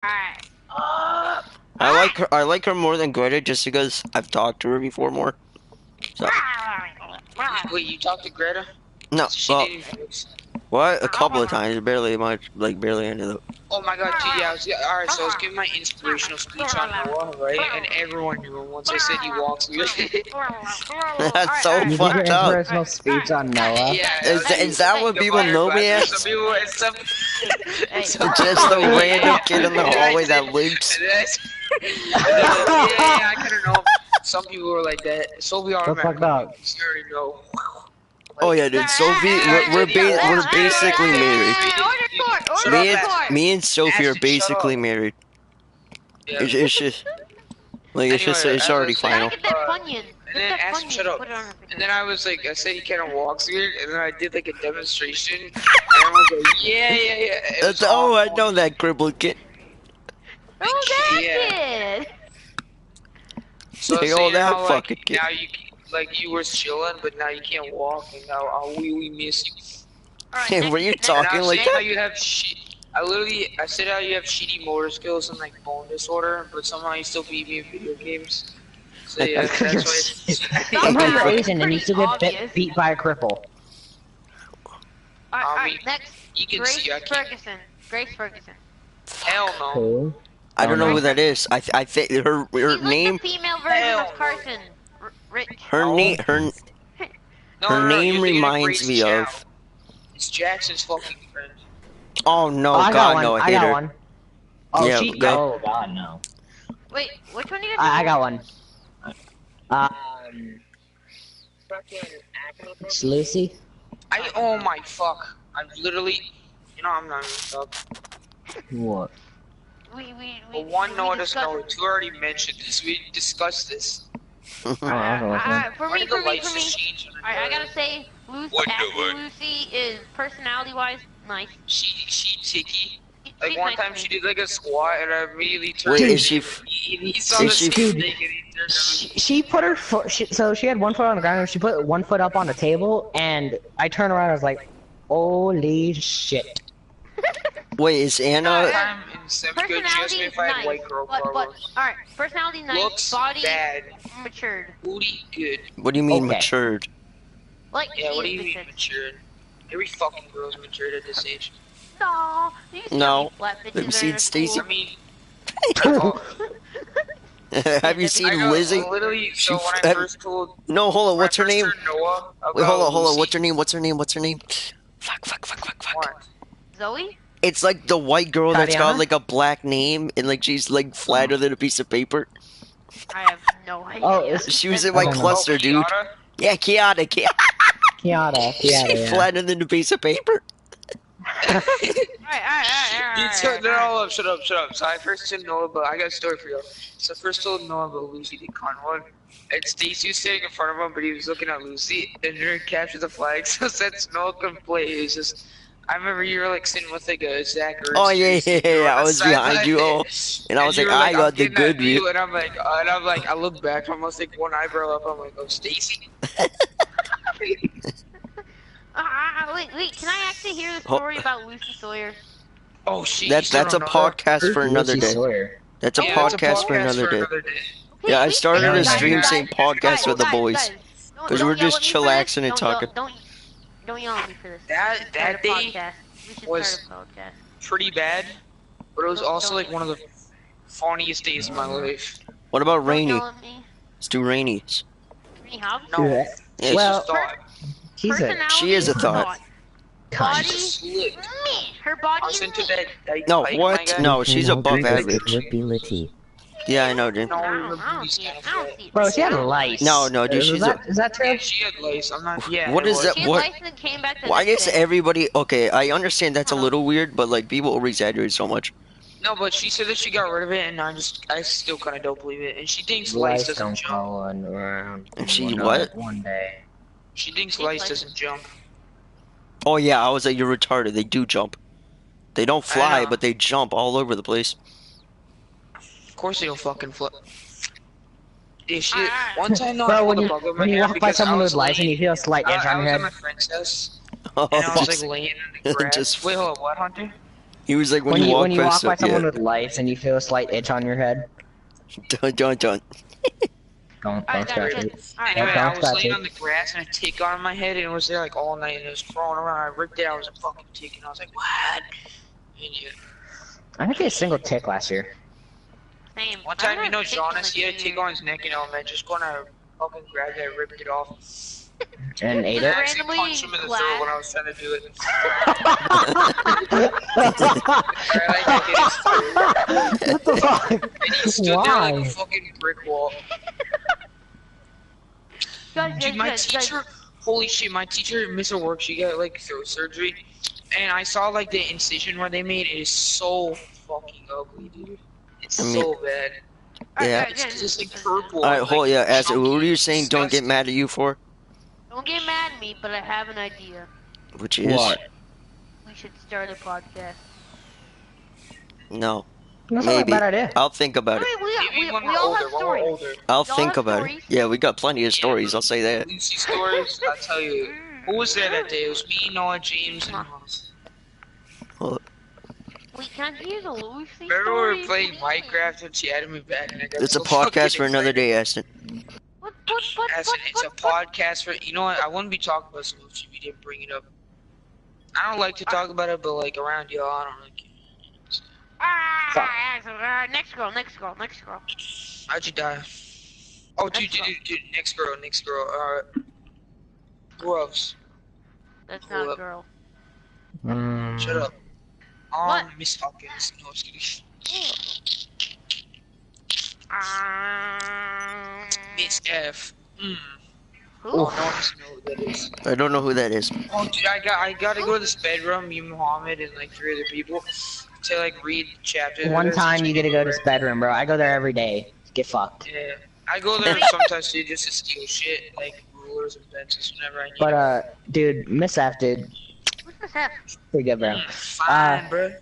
I like her more than Greta just because I've talked to her before more. So. Wait, you talked to Greta? No, She well, didn't. what? A couple of times, barely much, like barely into the. Oh my god, dude, yeah, alright, so I was giving my inspirational speech on Noah, right? And everyone knew him once I said he walks weird. That's so You did fucked your up. inspirational speech on Noah. Yeah, Is that what people know me as? Some people, Just the random kid in the hallway that loops. yeah, I couldn't know. Some people were like that. So we are. What fucked up? You already know. Oh yeah, dude. Sophie, we're basically married. Me and Sophie are basically married. Yeah. It's just like it's already final. And then ask him shut up. And then I was like, I said he kind of walks weird, and then I did like a demonstration. And everyone's like, yeah. Oh, I know that crippled kid. Oh, that kid. So Hey, you that know, fucking like, kid. now you were chilling, but now you can't walk, and now we miss you. Were you talking like How that? you have I said how you have shitty motor skills and like bone disorder, but somehow you still beat me in video games. So yeah, that's why. Somehow you're Asian and you still get beat by a cripple. Alright, next. You can Grace see I can't. Ferguson. Grace Ferguson. Hell no. Who? I don't know who that is. I think her She's like name. the female version of Carson. Rich. Her name. Her name reminds me Chow. of. It's Jackson's fucking friend. Oh no, I got God one. no, I I hate got her. one. Oh, Yeah, she. go. Oh God, no. Wait, which one do you I got one. It's Lucy. Oh my fuck. I'm literally. You know I'm not even up. What? But one no doesn't know. Two already mentioned this. We discussed this. For me. Why do the lights just Alright, change on I the gotta say, Lucy is personality-wise nice. She ticky. Like She's one nice time to she me. did like a squat and I immediately turned. Wait, is she? He saw is the she- snake and he turned. She put her foot. So she had one foot on the ground. And she put one foot up on the table, and I turned around. I was like, "Holy shit!" Wait, is Anna? Time in seventh grade, she asked me if I had nice, white girl but problems. alright, personality nice, Looks body bad, matured. booty good. What do you mean Okay. matured? Like Yeah, what do she you is mean because- matured? Every fucking girl's matured at this age. No, these No. flat bitches Have you are seen cool. Stacy? I mean, Have you seen I know, Lizzie? literally, so She- when I first told No, hold on. What's her name? Noah Wait, hold on. Lucy, What's her name? What's her name? Fuck. What? Zoe? It's like the white girl that's got Tatiana? like a black name and like she's like flatter than a piece of paper. I have no idea. Oh, it's She was in my I don't know. cluster, dude. Kiara? Yeah, Kiara. Kiara. She's Yeah. flatter than a piece of paper. Alright. Shut up. So I first told Noah about, I got a story for you. So I first told Noah about Lucy the con one. And Stacy was sitting in front of him, but he was looking at Lucy, and her capture the flag, so since Noah couldn't play, it was just, I remember you were like sitting with like a Zach or Oh yeah. I was behind you all, and I was you like, were I got I'm the getting good that view, view. and I'm like, I look back, I'm almost like one eyebrow up, I'm like, oh, Stacy. Wait, can I actually hear the story about Lucy Sawyer? Oh shit. That's a podcast for another day. That's a Yeah, podcast for another day. Yeah, I started a stream saying podcast with the boys. 'Cause we're just chillaxing and talking. Don't yell at me for this. That day podcast. We should was- start a podcast. Pretty bad, but it was also like one of the funniest days of my life. What about Don't Rainy? yell at me. Let's do Rainy's. Me, how? No, Yeah, it's Well- just thought. She's a. Personality, She is a thought. Body, Slick. me. Her body I was is into me. that. No, Like, what? my guy. No, she's above average. Ability. Yeah, I know, dude. No, I I don't remember these see kind it. of I don't shit. see it. Bro, she had lice. No, dude, Is she's that, is that true? Yeah, she had lace. I'm not. Yeah. What it is was. that? She had What? lice and then came back the Why next is day. everybody okay? I understand that's a little weird, but like people over exaggerate so much. No, but she said that she got rid of it, and I still kind of don't believe it. And she thinks lice doesn't don't jump. go around. And she one what? One day. She thinks Think lice lice- doesn't jump. Oh yeah, I was like, you're retarded. They do jump. They don't fly, know. but they jump all over the place. Of course they don't fucking flip. Yeah, she. One time, no, I Bro, pulled when a you bug on my when you hand walk by because someone I with was lice and you laying- feel a slight edge I on was your at my head. friend's house, Oh, and I was just- like laying in the grass. just- Wait, hold on, what, Hunter? He was like, When you walk past by it, someone with lice and you feel a slight itch on your head. Don't. Don't Alright, scratch guys, it. alright. Anyway, don't I was scratch laying it. on the grass and a tick got on my head and it was there like all night and it was crawling around. I ripped it out, it was a fucking tick and I was like, what? And yeah. I didn't get a single tick last year. Same. One I time, got you know, a tick Jonas, he had a like tick on his neck in elementary school and I fucking grabbed it and ripped it off. And ate I it. actually Randomly punched him in the class. throat when I was trying to do it. Alright, What the fuck? and he stood there Why? like a fucking brick wall. Guys, Dude, my guys, teacher, holy shit, my teacher missed her work. She got like throat surgery, and I saw like the incision where they made it is so fucking ugly, dude. It's so bad. Yeah. It's just like purple. Alright, and, hold like, yeah. As what chunky, were you saying? Don't get disgusting. mad at you for? Don't get mad at me, but I have an idea. Which is We should start a podcast. no. That's not a Maybe. bad idea. I'll think about it. Maybe when We we're all older, have when we're stories. older. I'll Y'all think have about stories? it. Yeah, we got plenty of stories. I'll say that. Lucy stories, I'll tell you. Who was there that day? It was me, Noah, James, and Ross. Wait, can I use a Lucy Remember we were story, playing please? Minecraft and she added me back and I got It's a so fucking podcast for another excited. day, Aston. What? As in, it's a podcast for, you know what, I wouldn't be talking about some if you didn't bring it up. I don't like to talk about it, but like around y'all, I don't really care. Next girl. How'd you die? Oh, dude, next girl. Gross. That's Hold not a up. girl. Shut up. What? Miss Hawkins. No, just kidding. Miss F. Who? Oh, no one doesn't know who that is. I don't know who that is. Oh, dude, I gotta go to this bedroom, me, Muhammad, and like 3 other people, to like read chapters. One time you get to go to his bedroom, bro. I go there every day. Get fucked. Yeah, I go there sometimes too, just to steal shit, like rulers and pencils whenever I need. But dude, Miss F, dude, Who's this F? pretty good, bro. Fine, bro.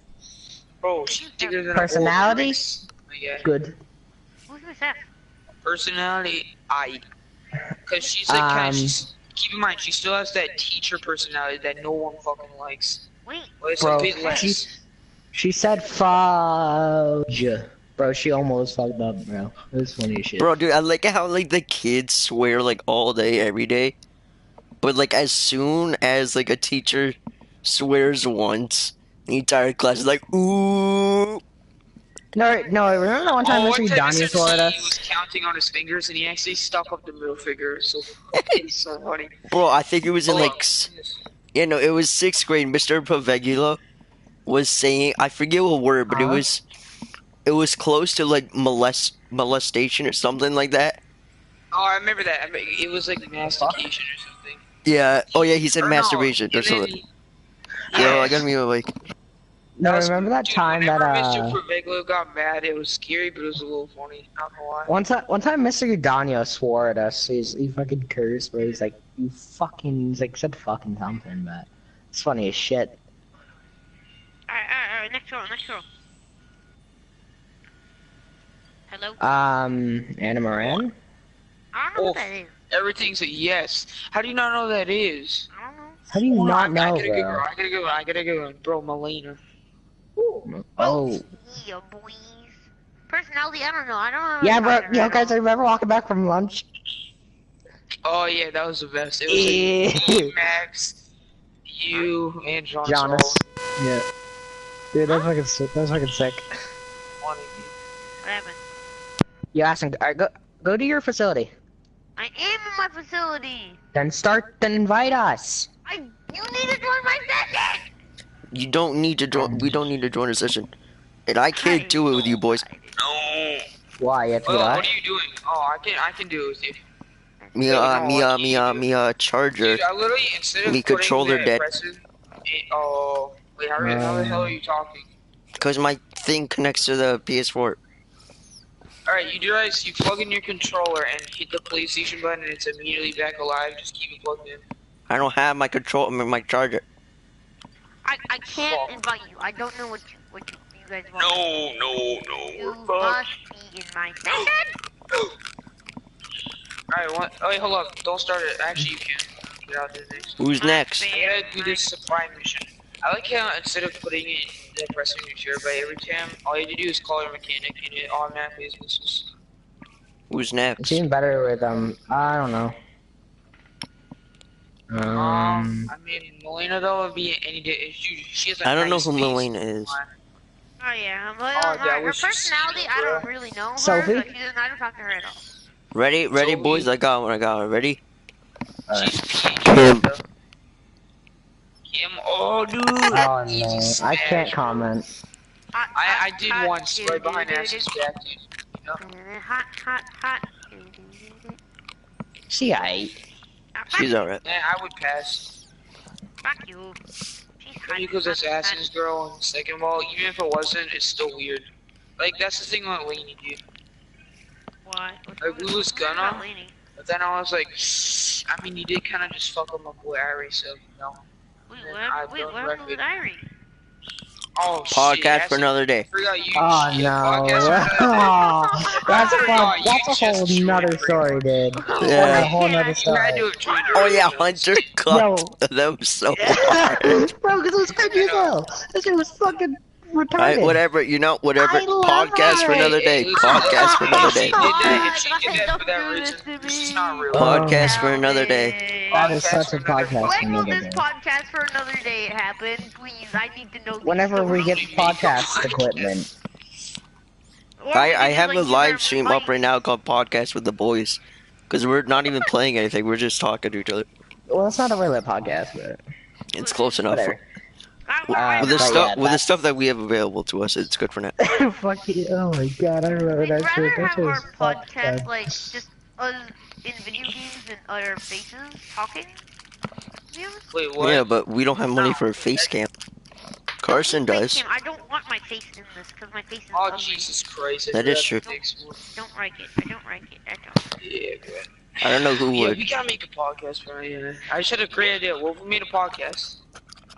Bro, she's bigger than Personality? a Wolverine. Yeah. Good. Who's this F? Personality, cause she's like keep in mind, she still has that teacher personality that no one fucking likes. Wait. Well, it's Bro, a bit less. she said fudge. Bro, she almost fucked up, bro. It was funny as shit. Bro, dude, I like how like the kids swear like all day, every day. But like as soon as like a teacher swears once, the entire class is like, ooh. No, remember that one time Mr. Donnie swore at He us? was counting on his fingers and he actually stuck up the middle finger. So it's so funny. Bro, I think it was in Oh, like yeah, no, it was 6th grade. Mr. Pavegula was saying, I forget what word, but it was close to like molestation or something like that. Oh, I remember that. I mean, it was like mastication or something. Yeah. Oh yeah, he said Or no, masturbation or and then something. Yo, I got me awake. No, That's- remember that dude, time that whenever Mr. Paveglo got mad, it was scary, but it was a little funny. Not gonna lie. one time Mr. Udano swore at us. He fucking cursed, but he's like, you fucking, he's like, said fucking something, but it's funny as shit. Alright, next girl. Hello? Anna Moran? I don't know Oh, what that is. everything's a yes. How do you not know who that is? I don't know. How do you Hold not on, know, I gotta bro? I gotta go. Bro, Melina. Oh. Yeah, boys. Personality, I don't know. I don't know. Yeah, bro, yo, guys, I remember walking back from lunch. Oh yeah, that was the best. It was like Max, you, and Jonas. Jonas. Yeah. Dude, that's fucking sick. That's fucking sick. What happened? You asked him, alright, go to your facility. I am in my facility. Then invite us. You need to join my session. You don't need to join. We don't need to join a session, and I can't do it with you boys. No. Why, you have to Well, do what that? are you doing? Oh, I can do it with you. Me charger. Dude, I literally instead of Me putting controller the dead. oh, wait, how the hell are you talking? Cause my thing connects to the PS4. Alright, you guys, you plug in your controller and hit the PlayStation button and it's immediately back alive. Just keep it plugged in. I don't have my my charger. I can't invite you. I don't know what you guys want. No. You Fuck. must be in my session. Alright, what? Oh, wait, hold up. Don't start it. Actually, you can. Get out there next. Who's next? I gotta do this supply mission. I like how instead of putting it in that pressing your share by every time, all you have to do is call your mechanic and it automatically is missiles. Who's It's next? even better with I don't know. I mean, Melina though would be any day. She has a I don't know nice who face. Melina is. Oh yeah, but Oh, yeah, her we should personality, see I her. don't really know her, Sophie? so I don't talk to her at all. Ready, So boys. we- I got one. Ready? She's peach. Kim. Kim. Oh, dude. Oh Easy no, I smash, can't bro. comment. I did once right behind Ash's back, dude. You know? Hot. See, I. She's alright. Yeah, I would pass. Fuck you. She's hot. Because it's Ash's girl, and second of all, even if it wasn't, it's still weird. Like, that's the thing about Lainey, dude. Why? Like, we was gonna, but then I was like, I mean, you did kind of just fuck up my boy Ari, so, you know. Wait, I what don't happened with reckon- Irie? Oh, Podcast shit. for another day. I forgot you. Oh shit, no. podcast for another Oh, that's Oh, fun. you That's a just whole destroyed nother Rick. story, dude. Yeah. That's a whole nother day. You had story. to have joined Oh yeah, earlier. Hunter cut them so hard. Bro, because it was crazy as hell. This shit was fucking retarded. Alright, whatever. You know, whatever. I love Podcast for it. another day. Hey, Podcast for another day. If she did that for that reason, this is not real. Podcast for another day. That is such a Podcast for podcast for When will another this day. podcast for another day happen? Please, I need to know. these Whenever we stories. get podcast equipment. Or we I can have just, a use live our stream mic. up right now called Podcast with the Boys. Because we're not even playing anything, we're just talking to each other. Well, it's not a really podcast, but It's close enough. whatever. With the But stuff yeah, with the stuff that we have available to us, it's good for now. Fuck you. Oh my god, I remember We'd that rather shit. That have shit our was fucked podcast up. like just us in video games and other faces talking. To be honest. Wait, what? Yeah, but we don't have money for a face cam. Carson Face does. cam, I don't want my face in this because my face is Oh, ugly. Jesus Christ. That is true. Don't like it. I don't like it. I don't. Yeah, good. I don't know who Yeah, would. we gotta make a podcast, bro. Yeah. I just had a great idea. What if we made a podcast?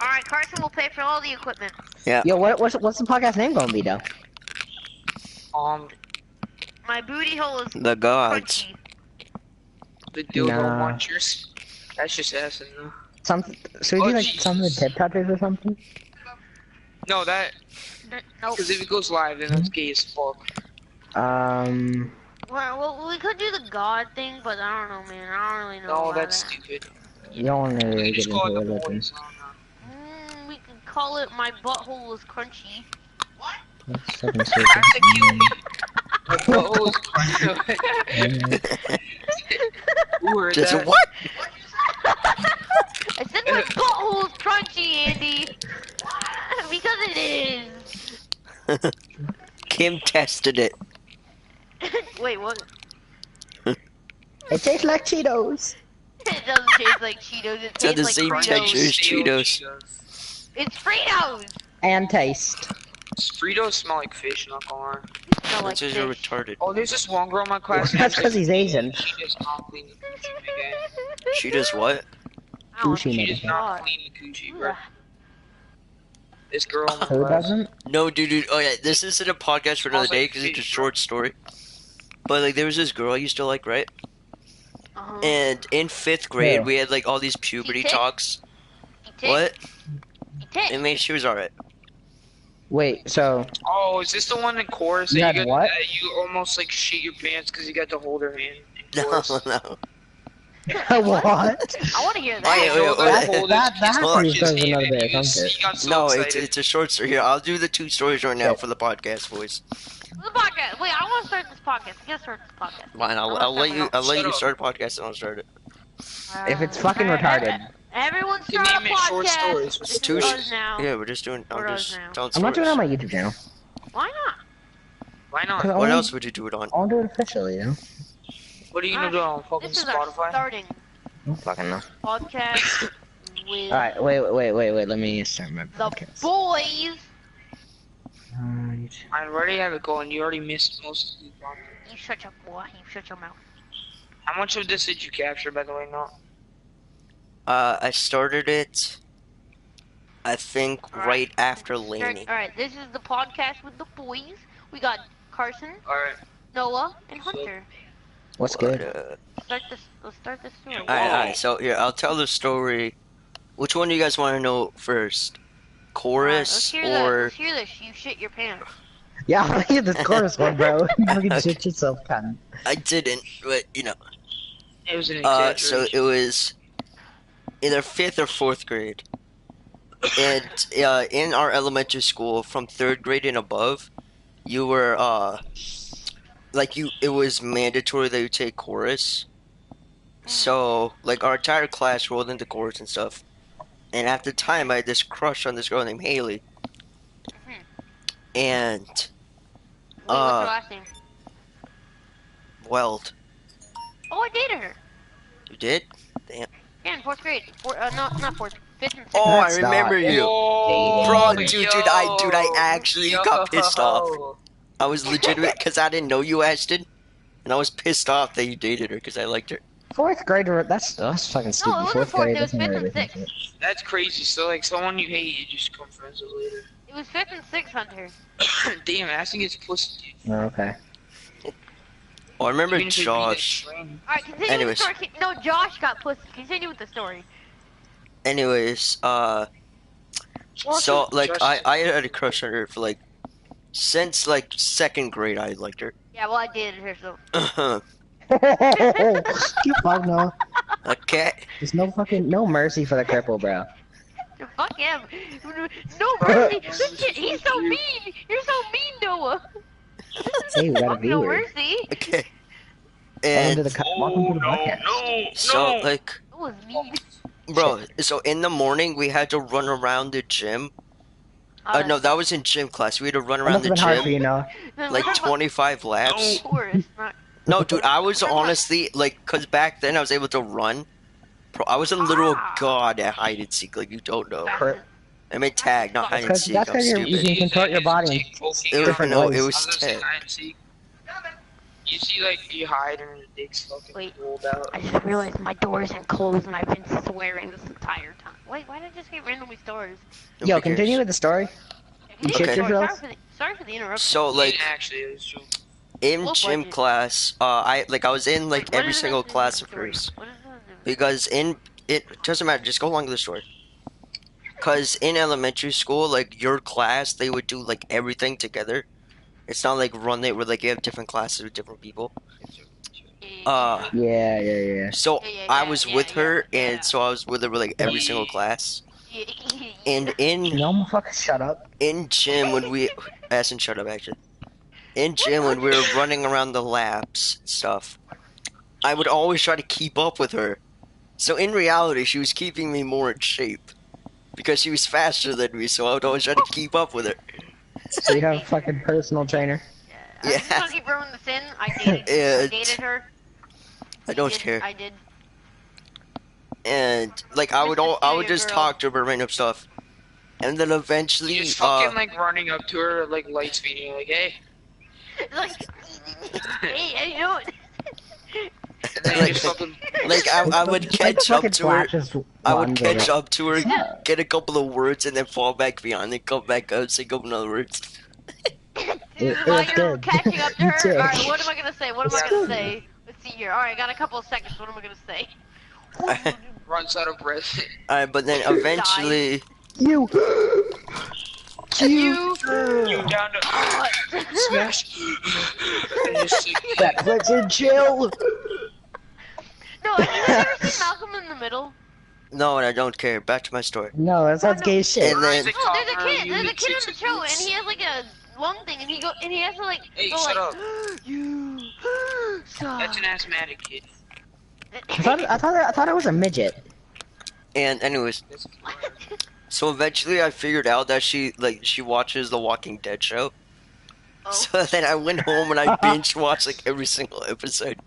All right, Carson will pay for all the equipment. Yo, what's the podcast name gonna be, though? My booty hole is The gods. crunchy. The dildo Nah. munchers. That's just acid, no? Something. So we Oh, do like Jesus. something with tip touchers or something? No, that Nope. because if it goes live, then that's gay as fuck. Well, we could do the god thing, but I don't know, man. I don't really know. No, about that's that. stupid. You don't want to We really can get just call into it the religion. boys. We could call it my butthole is crunchy. That's fucking That's stupid. a kill me. My butthole is crunchy. Who heard Just that? what? I said my butthole is crunchy, Andy. Because it is. Kim tested it. Wait, what? It tastes like Cheetos. It doesn't taste like Cheetos. It It's got tastes the like same Fritos. texture as Cheetos. It's Fritos. And taste. Fritos smell like fish, not gonna lie. Smell like That's because you're fish. retarded. Oh, there's this one girl in my class. That's because he's Asian. She does not clean the coochie, my guy. She does what? Oh, Sushi She does not God. clean the coochie, bro. This girl in my Who class. doesn't? No, dude. Oh yeah, this isn't a podcast for another day because it's a short story. But like, there was this girl I used to like, right? Uh-huh. And in 5th grade, Yeah. we had like all these puberty She talks. Eat it. What? Eat it. I mean, she was alright. Wait, so Oh, is this the one in chorus You that had you got? what? That you almost like shit your pants because you got to hold her hand. In No, chorus. no. what? I want to hear Oh, that. yeah, wait, That- wait. that actually His deserves hand another and day, he was- don't he got so No, excited. it's a short story. Here, I'll do the 2 stories right now Okay. for the podcast, boys. The podcast. Wait, I want to start this podcast. I gotta start this podcast. Fine, I'll let you start a podcast and I'll start it. If it's fucking retarded. Everyone You start a name it short podcast. stories. This It's is two us now. Yeah, we're just doing. We're I'm us just now. telling I'm not doing it on my stories. YouTube channel. Why not? Why not? 'Cause I What wanna- else would you do it on? I want to do it officially, you know? What are you gonna do on fucking This is our Spotify? starting I don't fucking know. podcast with Alright, wait. Let me start my the podcast. boys. Alright. I already have it going. You already missed most of the content. You shut your boy. You shut your mouth. How much of this did you capture, by the way? Not. I started it. I think Alright. right after Laney. Alright, this is the podcast with the boys. We got Carson, All right. Noah, and Hunter. What's But, good? Let's start this story. Alright. So here, I'll tell the story. Which one do you guys want to know first? chorus Let's or hear this. You shit your pants. Yeah, I hear the chorus one, bro. You fucking Okay. shit yourself, cunt. I didn't, but you know. It was an So exaggeration. it was either 5th or 4th grade. And in our elementary school, from 3rd grade and above, you were it was mandatory that you take chorus. So like our entire class rolled into chorus and stuff. And at the time, I had this crush on this girl named Haley. And Wait, what's her last name? Weld, Oh, I dated her. you did? Yeah, in 4th grade. Not 4th. 5th and 6th. Oh, I That's remember not- you. Whoa, Bro, Dating. dude, I actually got pissed off. Yo. I was legitimate because I didn't know you, Ashton, and I was pissed off that you dated her because I liked her. Fourth grader, that's fucking stupid. it wasn't Fourth fourth, grade it was doesn't fifth really and think sixth. it. That's crazy. So like someone you hate, you just become friends with later. It was 5th and 6th, Hunter. Damn, asking his pussy. Oh, okay. Oh, I remember Even if you read Josh. it, friend. Alright, continue Anyways. with the story. No, Josh got pussy. Continue with the story. Anyways, Well, so like Josh- I had a crush on her for like since like 2nd grade. I liked her. Yeah, well, I dated her, so. You fuck no. Okay. There's no mercy for the cripple, bro. Fuck him. No mercy. This kid, he's so mean. You're so mean, Noah. Hey, we gotta Fuck be no weird. mercy. Okay. Welcome to And the welcome to the podcast. no, so like, That was mean. bro, so in the morning we had to run around the gym. No, that was in gym class. We had to run That around must the have been hard for you, gym Noah. like 25 laps. Tourist, not. No, dude, I was honestly like, cause back then I was able to run. Bro, I was a literal god at hide and seek, like you don't know. Cri- I meant tag, not hide and That's seek. because I'm you stupid. can contort your body. It was, different no, ways. it I was was gonna say tag. hide and seek. You see, like, you hide and the dick's fucking Wait. rolled out. I just realized my door isn't closed and I've been swearing this entire time. Wait, why did I just get randomly stores? Nobody Yo, cares. continue with the story. You shit Okay. yourself? Sorry for the interruption. So like Yeah, actually, it was true. in What gym was it? class, I was in like Wait, what every is single this class of story? hers What is this? because it doesn't matter. Just go along with the story. Cause in elementary school, like your class, they would do like everything together. It's not like run it where like you have different classes with different people. Yeah. So Yeah, I was with her, yeah. and so I was with her with like every single class. And You know, motherfucker, shut up. in gym when we Ashton, shut up actually. In gym when we were running around the laps and stuff, I would always try to keep up with her. So in reality, she was keeping me more in shape because she was faster than me. So I would always try to keep up with her. So you have a fucking personal trainer. I'm just gonna keep throwing this in. I dated her. I don't Did- care. I did. And like I would just Girl. talk to her about random stuff, and then eventually, You just fucking, like, running up to her, like, light speed, and you're like, hey. Like, hey, you know it. And then you just fucking... like I would Like catch up fucking to her. flashes I would ones catch over- up to her, get a couple of words, and then fall back behind, and come back up, say a couple other words. While was you're good. catching up to You her, did. alright, what am I gonna say? What am I gonna say? Let's see here. Alright, I got a couple of seconds. What am I gonna say? runs out of breath. Alright, but then eventually, You. You. You down to... Smash. And just sit That clicks in chill. No, have you ever seen Malcolm in the Middle? no, and I don't care. Back to my story. No, that sounds gay as shit. And then, No, there's a kid on the show, and he has like a lung thing, and he has to like Hey, go shut like, up. you stop. That's an asthmatic kid. I thought it was a midget. and anyways, That's so eventually I figured out that she watches the Walking Dead show. Oh. So then I went home and I binge watched like every single episode.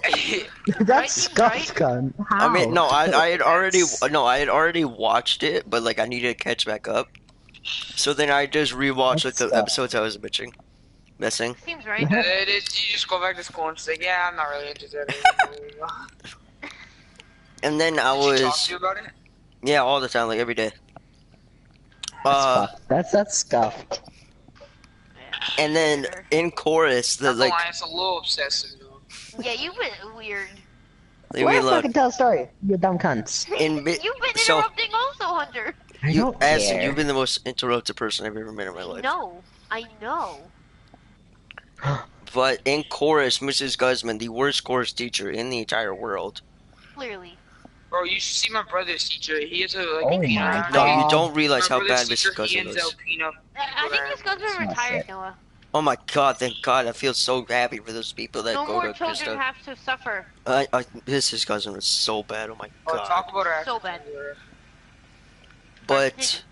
That's Right? scuffed, gun. How? I mean, no, I had already watched it, but like I needed to catch back up. So then I just rewatched like the That's episodes I was missing. Seems right. It is, you just go back to school and say, yeah, I'm not really interested. And then I Did she talk was to you about it? yeah, all the time, like every day. That's fucked. That's scuffed. And then in chorus, the Not gonna like lie, it's a little obsessive, though. Yeah, you've been weird. leave Why me not alone. fucking tell a story? You dumb cunts. In mi- You've been so interrupting also, Hunter. I don't Ashton, care. you've been the most interrupted person I've ever met in my I life. know. I know. But in chorus, Mrs. Guzman, the worst chorus teacher in the entire world. Clearly. Bro, you should see my brother's teacher. He has a Oh peanut my allergy. No, you God. don't realize My how brother's bad teacher, Mrs. Guzman he hands out is. peanut. I think Miss Guzman Oh, retired, shit. Noah. Oh my God, thank God. I feel so happy for those people that No go more to children Krista. have to suffer. Mrs. Guzman was so bad. Oh my Oh, God. talk about her So after bad. February. But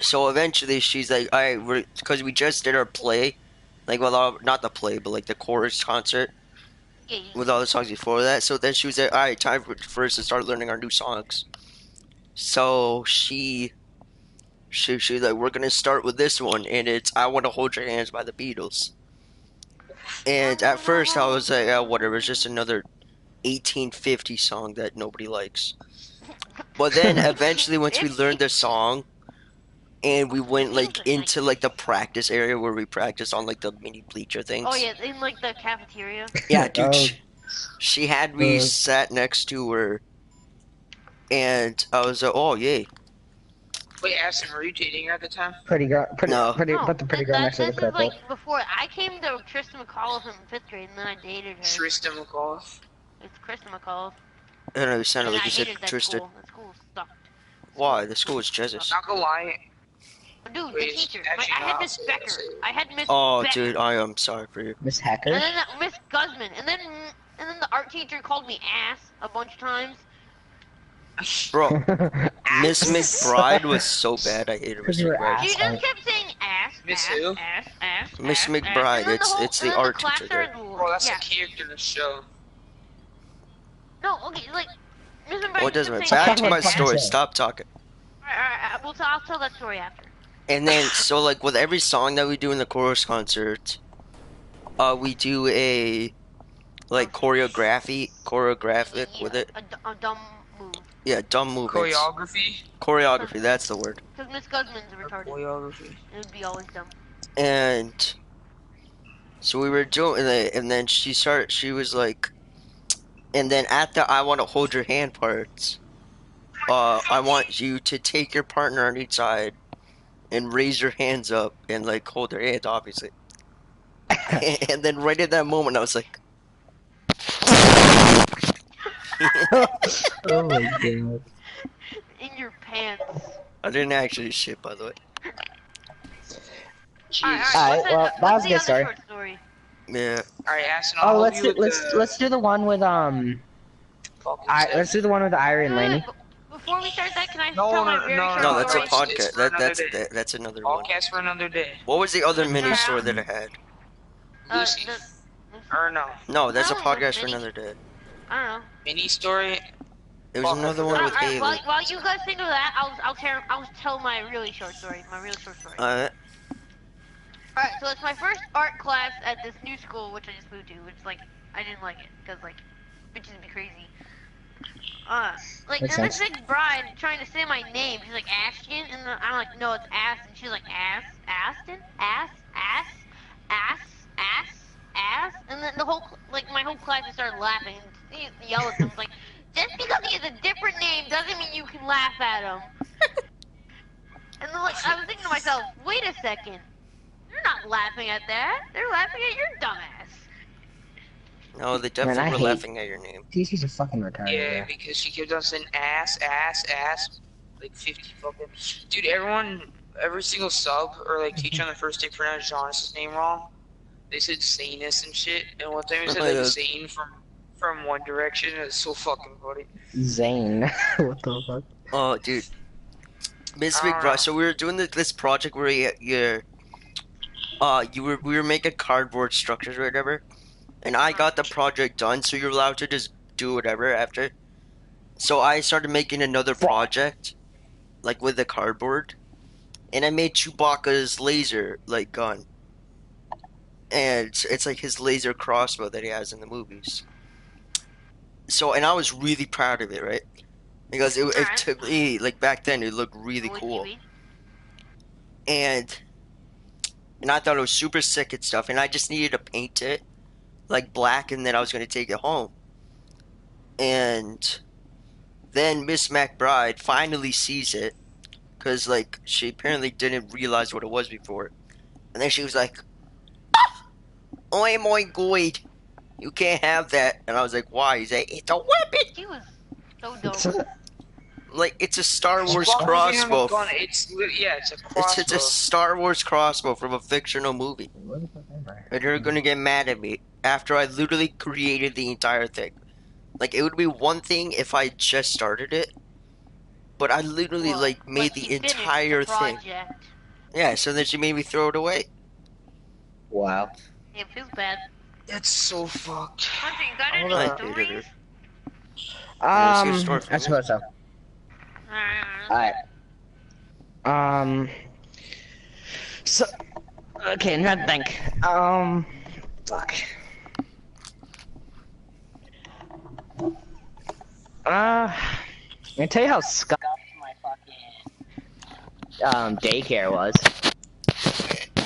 so eventually she's like, all right, because we just did our play, like, well, not the play, but like the chorus concert Yeah, with all the songs before that. So then she was like, all right, time for us to start learning our new songs. So she was like, we're gonna start with this one, and it's "I Want to Hold Your Hands" by the Beatles. And at first I was like, oh, whatever, it's just another 1850 song that nobody likes. But then eventually, once we learned the song, and we went like into like the practice area where we practiced on like the mini bleacher things. Oh yeah, in like the cafeteria. Yeah, dude. Oh. She had me Uh. sat next to her, and I was like, oh yay. Wait, Ashton, were you dating her at the time? Pretty girl. No. Put the pretty girl next to the This is purple. like before I came to Tristan McAuliffe in 5th grade, and then I dated her. Tristan McAuliffe. It's Kristen McAuliffe. I don't know, it sounded And like I you said hated that Tristan. school. That school sucked. Why? The school was Jesus. Not gonna lie. Dude, Wait, the teacher. actually, I had no, Miss I'll Becker. say it. I had Miss Oh, Becker. dude, I am sorry for you. Miss Hacker. And then Miss Guzman. And then the art teacher called me ass a bunch of times. Bro, Miss McBride was so bad. I hated Miss You were McBride. She ass. just kept saying ass, Miss ass, who? ass, Miss ass, McBride, and then it's the and then art class teacher there. started- Bro, that's yeah. a character in the show. No, okay, like Miss McBride. Oh, it doesn't matter. kept saying Back to my ass, ass. story. ass. Stop talking. Alright, I'll tell that story after. And then, so like with every song that we do in the chorus concert, we do a like choreographic with it. A dumb move. Yeah, dumb movements. Choreography. Choreography, that's the word. Because Miss Guzman's retarded. Choreography. It would be always dumb. And so we were doing it, and then she was like, and then at the "I Want to Hold Your Hand" parts, I want you to take your partner on each side and raise your hands up and like hold their hand, obviously. And then right at that moment, I was like, Oh my god. In your pants. I didn't actually shit, by the way. Jeez. Alright, well, that was a good what's the story. other short story. Yeah. Alright, Ashton, Oh, I'll let's help do you with let's do the one with fucking let's do the one with Ira and Laney. Before we start that, can I No, tell my no, very no, short No, that's a story? Alright, it's podcast. for another day. That's another one. Podcast for another day. What was the other mini story that I had? Lucy. The, Or no. No, that's a No, podcast for mini- another day. I don't know. Mini story. It was another one with Alright, Haley. while you guys think of that, I'll tell my really short story. My really short story. Alright. Alright, so it's my first art class at this new school, which I just moved to, which, like, I didn't like it, because, like, bitches be crazy. Like, Makes and this sense. big bride trying to say my name, she's like, Ashton, and then I'm like, no, it's Ass, and she's like, Aston, Ass, and then my whole class just started laughing, and yell at them, like, just because he has a different name doesn't mean you can laugh at him. And then, like, I was thinking to myself, wait a second. They're not laughing at that. They're laughing at your dumbass. No, they I definitely were hate- laughing at your name. TC's a fucking retarded. Yeah, because she kept on saying ass, like 50 fucking. Dude, every single sub or like teacher on the first day pronounced Jonas' name wrong. They said Sanus and shit, and one time they said like Zane from One Direction. It was so fucking funny. Zane. What the fuck? Oh, dude. Miss I don't know. McBride. So we were doing this project where we were making cardboard structures or whatever, and I got the project done. So you're allowed to just do whatever after. So I started making another project, like with the cardboard, and I made Chewbacca's laser like gun, and it's like his laser crossbow that he has in the movies. So, and I was really proud of it, right? Because it Alright. to me, like back then, it looked really Wiki cool, wiki. and I thought it was super sick and stuff, and I just needed to paint it like black, and then I was gonna take it home, and Then Miss McBride finally sees it, because, like, she apparently didn't realize what it was before. And then she was like, oh my god, you can't have that. And I was like, why? He's like, it's a weapon! She was so dope. Like, it's a Star Wars Walking around with crossbow. a gun, it's a It's crossbow. a Star Wars crossbow from a fictional movie. And you're gonna get mad at me after I literally created the entire thing. Like, it would be one thing if I just started it, but I literally, Well, like, made but the she finished entire the thing. project. Yeah, so then she made me throw it away. Wow. It feels bad. That's so fucked. Hunter, you got Hold any on. stories? Yeah, it's your story for I me. suppose so. Alright. So, okay, I'm trying to think. Fuck. I can tell you how scuffed my fucking daycare was.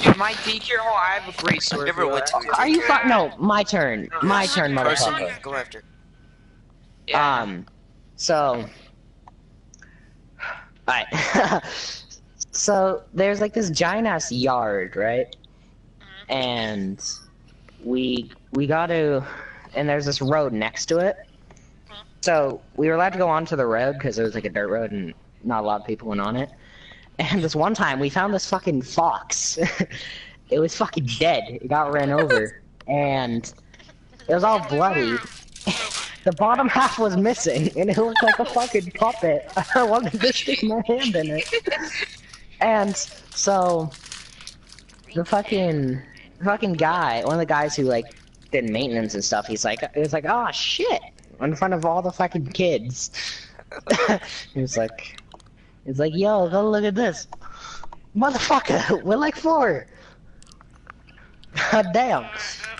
Dude, my daycare hall, I have a great story. I never for you. went to it. Are you No, my turn. My turn, Carson, motherfucker. go after. Yeah. So. Alright. So, there's like this giant ass yard, right? And we gotta. And there's this road next to it. So, we were allowed to go onto the road because it was like a dirt road and not a lot of people went on it. And this one time, we found this fucking fox. It was fucking dead. It got ran over. And it was all bloody. The bottom half was missing, and it looked like a fucking puppet. I wanted to stick my hand in it. And so, the fucking guy, one of the guys who like did maintenance and stuff, he was like, oh shit, in front of all the fucking kids. he was like, yo, go look at this, motherfucker. We're like 4. God damn.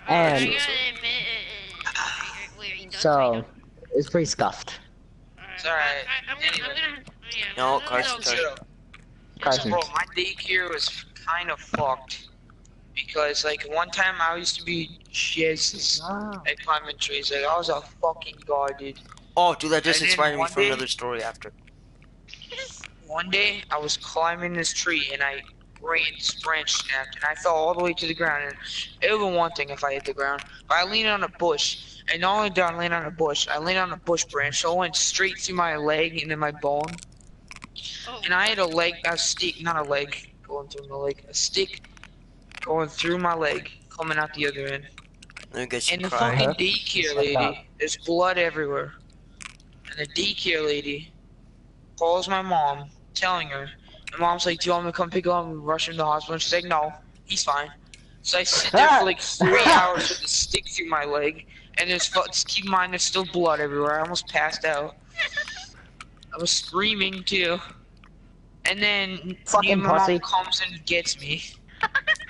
And so it's pretty scuffed. It's alright. No, Carson, Carson. Bro, my daycare was kind of fucked. Because, like, one time I used to be Jesus at climbing trees. Like, I was a fucking god, dude. Oh, dude, that just And then inspired me one for day- another story after. One day, I was climbing this tree, and this branch snapped, and I fell all the way to the ground. And it would have been one thing if I hit the ground. But I leaned on a bush, and not only did I land on a bush, I landed on a bush branch, so it went straight through my leg and then my bone. And I had a stick, not a leg, going through my leg, a stick going through my leg, coming out the other end. I guess you And the cry. fucking daycare lady, there's blood everywhere. And the daycare lady calls my mom, telling her. And mom's like, do you want me to come pick him up and rush him to the hospital? And she's like, no, he's fine. So I sit there for like 3 hours with the stick through my leg. And keep in mind, there's still blood everywhere. I almost passed out. I was screaming too. And then Fucking my pussy. mom comes and gets me.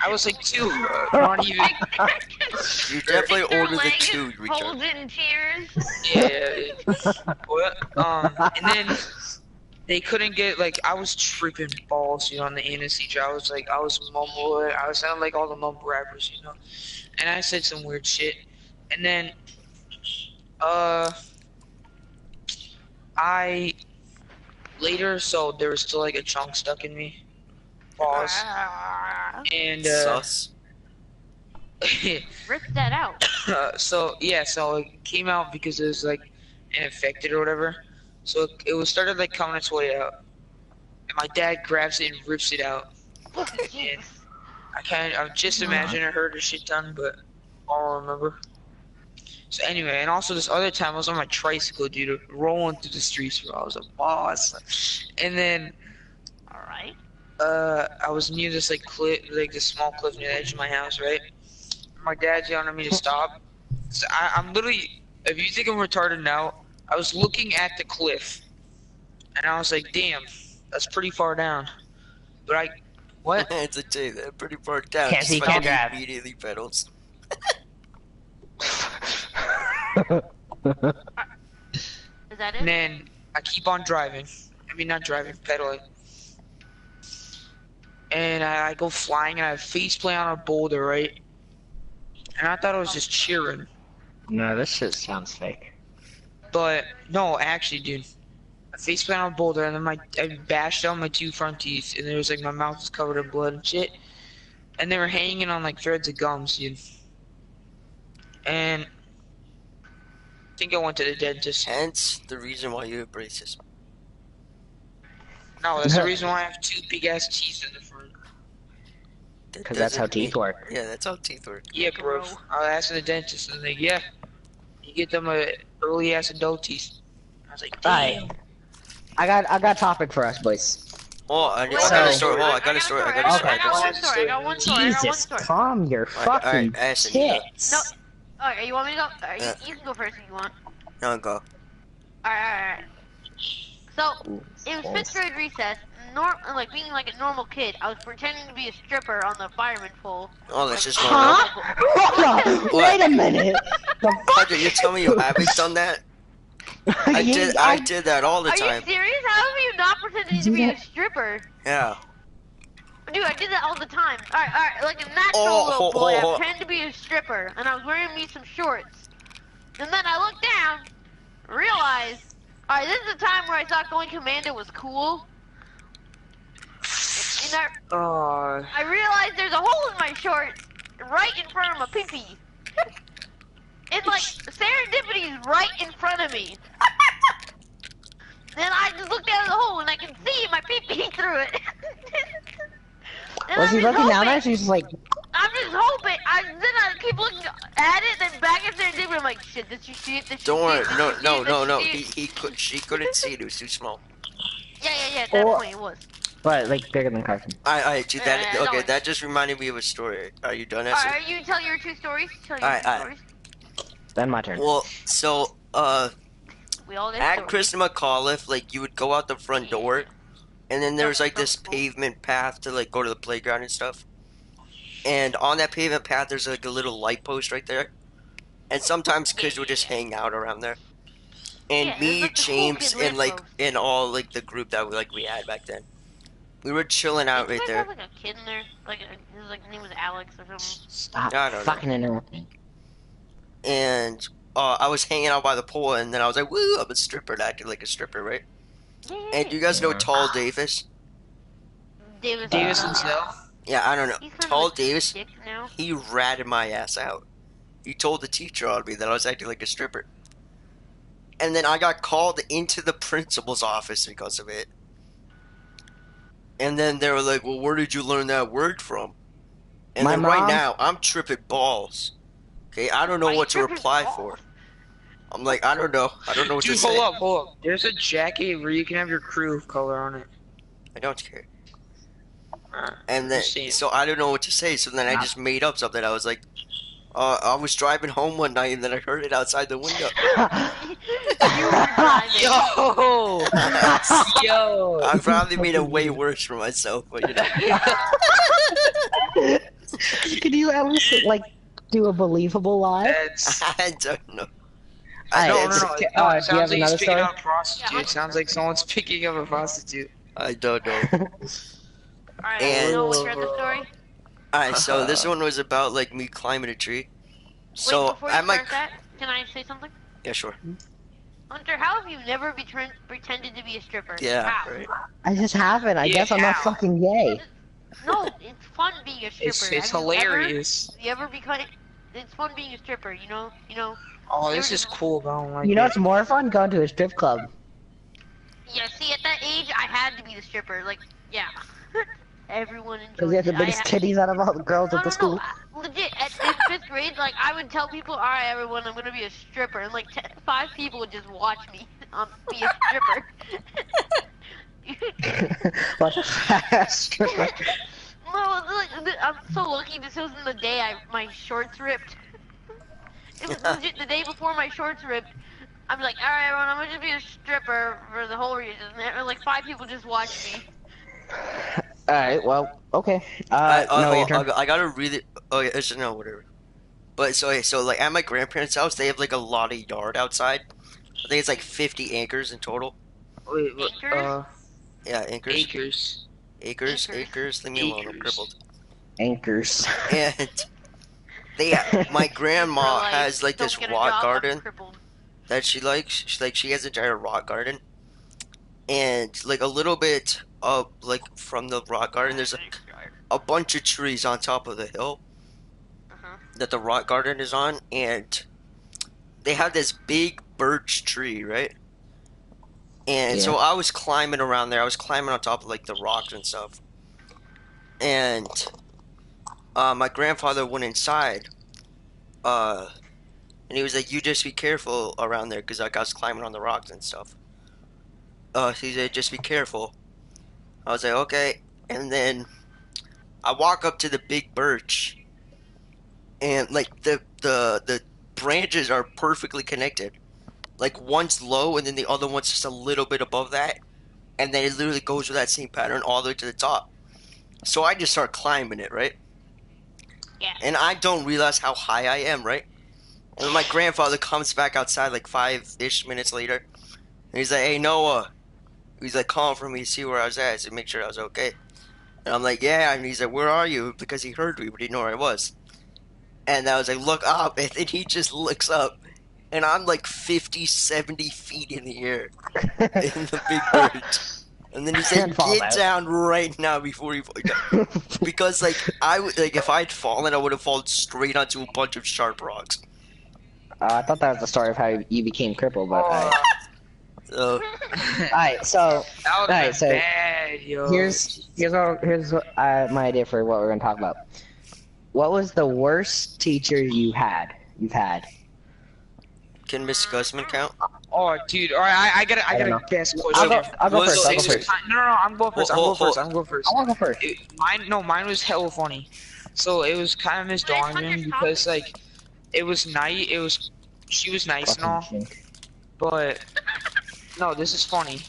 I was like 2, not even. You definitely Your ordered the leg 2 is return. holes in tears. Yeah. And then they couldn't get, like, I was tripping balls, on the anesthesia. I was mumbling. I was sounding like all the mumble rappers, And I said some weird shit. And then, so there was still, like, a chunk stuck in me. Pause. And, Sus. Rip that out. so it came out because it was, like, infected or whatever. So it started, like, coming its way out. And my dad grabs it and rips it out. And I just imagine I heard a shit ton, but I don't remember. So anyway, and also this other time I was on my tricycle, dude, rolling through the streets, bro. I was a boss. And then, Alright. I was near this, like, cliff, like, this small cliff near the edge of my house, right? My dad's yelling at me to stop. So I'm literally, if you think I'm retarded now, I was looking at the cliff, and I was like, damn, that's pretty far down. But what? It's a day that pretty far down. Can't see, despite can't he drive. immediately pedals. Is that it? And then I keep on driving. I mean, not driving, pedaling. And I go flying, and I face plant on a boulder, right? And I thought I was just cheering. No, this shit sounds fake. But, no, actually, dude. I face planted on a boulder, and then I bashed out my 2 front teeth, and there was like my mouth was covered in blood and shit, and they were hanging on like threads of gums, dude. And I think I went to the dentist. Hence the reason why you have braces. No, that's the reason why I have 2 big ass teeth in the front. Because that's how doesn't teeth mean- work. Yeah, that's how teeth work. Yeah, bro. I asked the dentist, and they're like, yeah, you get them early ass adult teeth. I was like, damn. Alright. I got a topic for us, boys. Oh, I got So- a story. Oh, I got a story. I got a story. I got one story. I got one story. I got one Jesus, story. calm your Alright, fucking Ashton, you go. tits. No. Alright, you want me to go? Alright, Yeah. you can go first if you want. No, go. Alright. So, it was 5th grade recess. Like being like a normal kid, I was pretending to be a stripper on the fireman pole. Oh, that's just Huh? normal. Hold on, What? wait a minute. The fuck? Patrick, you tell me you haven't done that? I did that all the Are you time. serious? How have you not pretended to Do be a that? stripper? Yeah. Dude, I did that all the time. Alright, like a natural Oh, little boy, oh, oh. I pretended to be a stripper, and I was wearing me some shorts. And then I looked down, realized, alright, this is the time where I thought going commando was cool. And I realized there's a hole in my shorts, right in front of my pee-pee. It's like, serendipity is right in front of me. Then I just looked down at the hole, and I can see my pee-pee through it. And Was I'm he just looking down hoping- there? She's just like, I'm just hoping. Then I keep looking at it, then back at serendipity. I'm like, shit, did you see it? Did you Don't see worry. it? Did No, you see no, it? no, Did no. you see it? She couldn't see it. It was too small. Yeah. At that Oh. point, it was. but like bigger than Carson. Alright, dude, that, Yeah, okay, don't- that just reminded me of a story. Are you done, Alright, Esther? you tell your 2 stories. Tell your Alright, 2 alright. stories. Then my turn. Well, so, We all get at stories. Kristen McAuliffe, like, you would go out the front door, and then there was, like, this pavement path to, like, go to the playground and stuff. And on that pavement path, there's, like, a little light post right there. And sometimes kids would just hang out around there. And Yeah, me, it's like the cool James, kid and, like, lamp post. and all, like, the group that, we had back then. We were chilling out Didn't right you there. guys have, like a kid in there, his name was Alex or something. Stop I don't know. fucking interrupting. And I was hanging out by the pool, and then I was like, woo, I'm a stripper, and acting like a stripper, right? Yeah. And you guys know Yeah. Tall Davis? Davis and Snow. Yeah, I don't know. He's kind Tall of like Davis, dick now. he ratted my ass out. He told the teacher on me that I was acting like a stripper. And then I got called into the principal's office because of it. And then they were like, well, where did you learn that word from? And My then right mom- now, I'm tripping balls. Okay, I don't know Why you what to tripping reply balls? for. I'm like, I don't know. I don't know what Dude, to say. hold up. There's a jacket where you can have your crew color on it. I don't care. Uh, And then, Just saying. so I don't know what to say. So then I just made up something. I was like, I was driving home one night and then I heard it outside the window. You were driving. Yo! I probably made it way worse for myself, but you know. Could you at least like do a believable lie? That's... I don't know. Alright, No, it's- no, no. okay, No, do it you sounds have like he's another picking story? up a prostitute. Yeah. It sounds like someone's picking up a prostitute. I don't know. Alright, And- you know what's your other story? Alright, so this one was about like me climbing a tree. So Wait, before you at my start that, can I say something? yeah, sure. Hunter, how have you never pretended to be a stripper? Yeah, How? right. I just haven't. I Yeah, guess I'm not how? fucking gay. No, it's fun being a stripper. It's Have you ever- hilarious. You ever become? It's fun being a stripper. You know. Oh, this is cool, but I don't like You know it. what's more fun? Going to a strip club. Yeah. See, at that age, I had to be the stripper. Like, yeah. Everyone enjoyed Because you have the it. biggest titties out of all the girls at the school. No. Legit, in 5th grade, like, I would tell people, alright, everyone, I'm gonna be a stripper. And, like, 5 people would just watch me be a stripper. What a fast stripper. No, like, I'm so lucky this wasn't the day my shorts ripped. It was legit the day before my shorts ripped. I'm like, alright, everyone, I'm gonna just be a stripper for the whole reason. And, like, 5 people just watched me. Alright, well, okay. No, your turn. I gotta really. Oh yeah, it's no whatever. But so like at my grandparents' house, they have like a lot of yard outside. I think it's like 50 acres in total. Wait, what? Acres? Yeah, acres. Acres. Acres. Acres. Leave me alone. I'm Acres. crippled. Anchors. And my grandma For, like, has like don't this get a rock job, I'm garden crippled. that she likes. She has an entire rock garden. and like a little bit up, like from the rock garden, there's a bunch of trees on top of the hill Uh-huh. that the rock garden is on, and they have this big birch tree, right? And so Yeah. I was climbing around there. I was climbing on top of like the rocks and stuff. And my grandfather went inside. And he was like, "You just be careful around there," because like I was climbing on the rocks and stuff. He said, "Just be careful." I was like, "Okay." And then I walk up to the big birch, and like the branches are perfectly connected. Like one's low, and then the other one's just a little bit above that, and then it literally goes with that same pattern all the way to the top. So I just start climbing it, right? Yeah. And I don't realize how high I am, right? And then my grandfather comes back outside like 5-ish minutes later, and he's like, "Hey Noah," he's like calling for me to see where I was at, to make sure I was okay. And I'm like, "Yeah," and he's like, "Where are you?" Because he heard me, but he didn't know where I was. And I was like, "Look up," and then he just looks up, and I'm like 50, 70 feet in the air in the big bird. And then he said, And fall "Get out. down right now before you fall." Because like like if I'd fallen, I would have fallen straight onto a bunch of sharp rocks. I thought that was the story of how you became crippled, but Oh, So alright, so that would Alright, have so been bad, yo. here's my idea for what we're gonna talk about. What was the worst teacher you've had? can Miss Guzman count? Oh, dude. All right, I got don't a know. guess I'll question. go Was- first. So I'll go it was first. No, I'm going first. I'm going first. I want to go first. Mine was hella funny. So it was kind of Miss Wait, Donovan Hunter's because talking. like it was night. She was nice and all, but no, this is funny.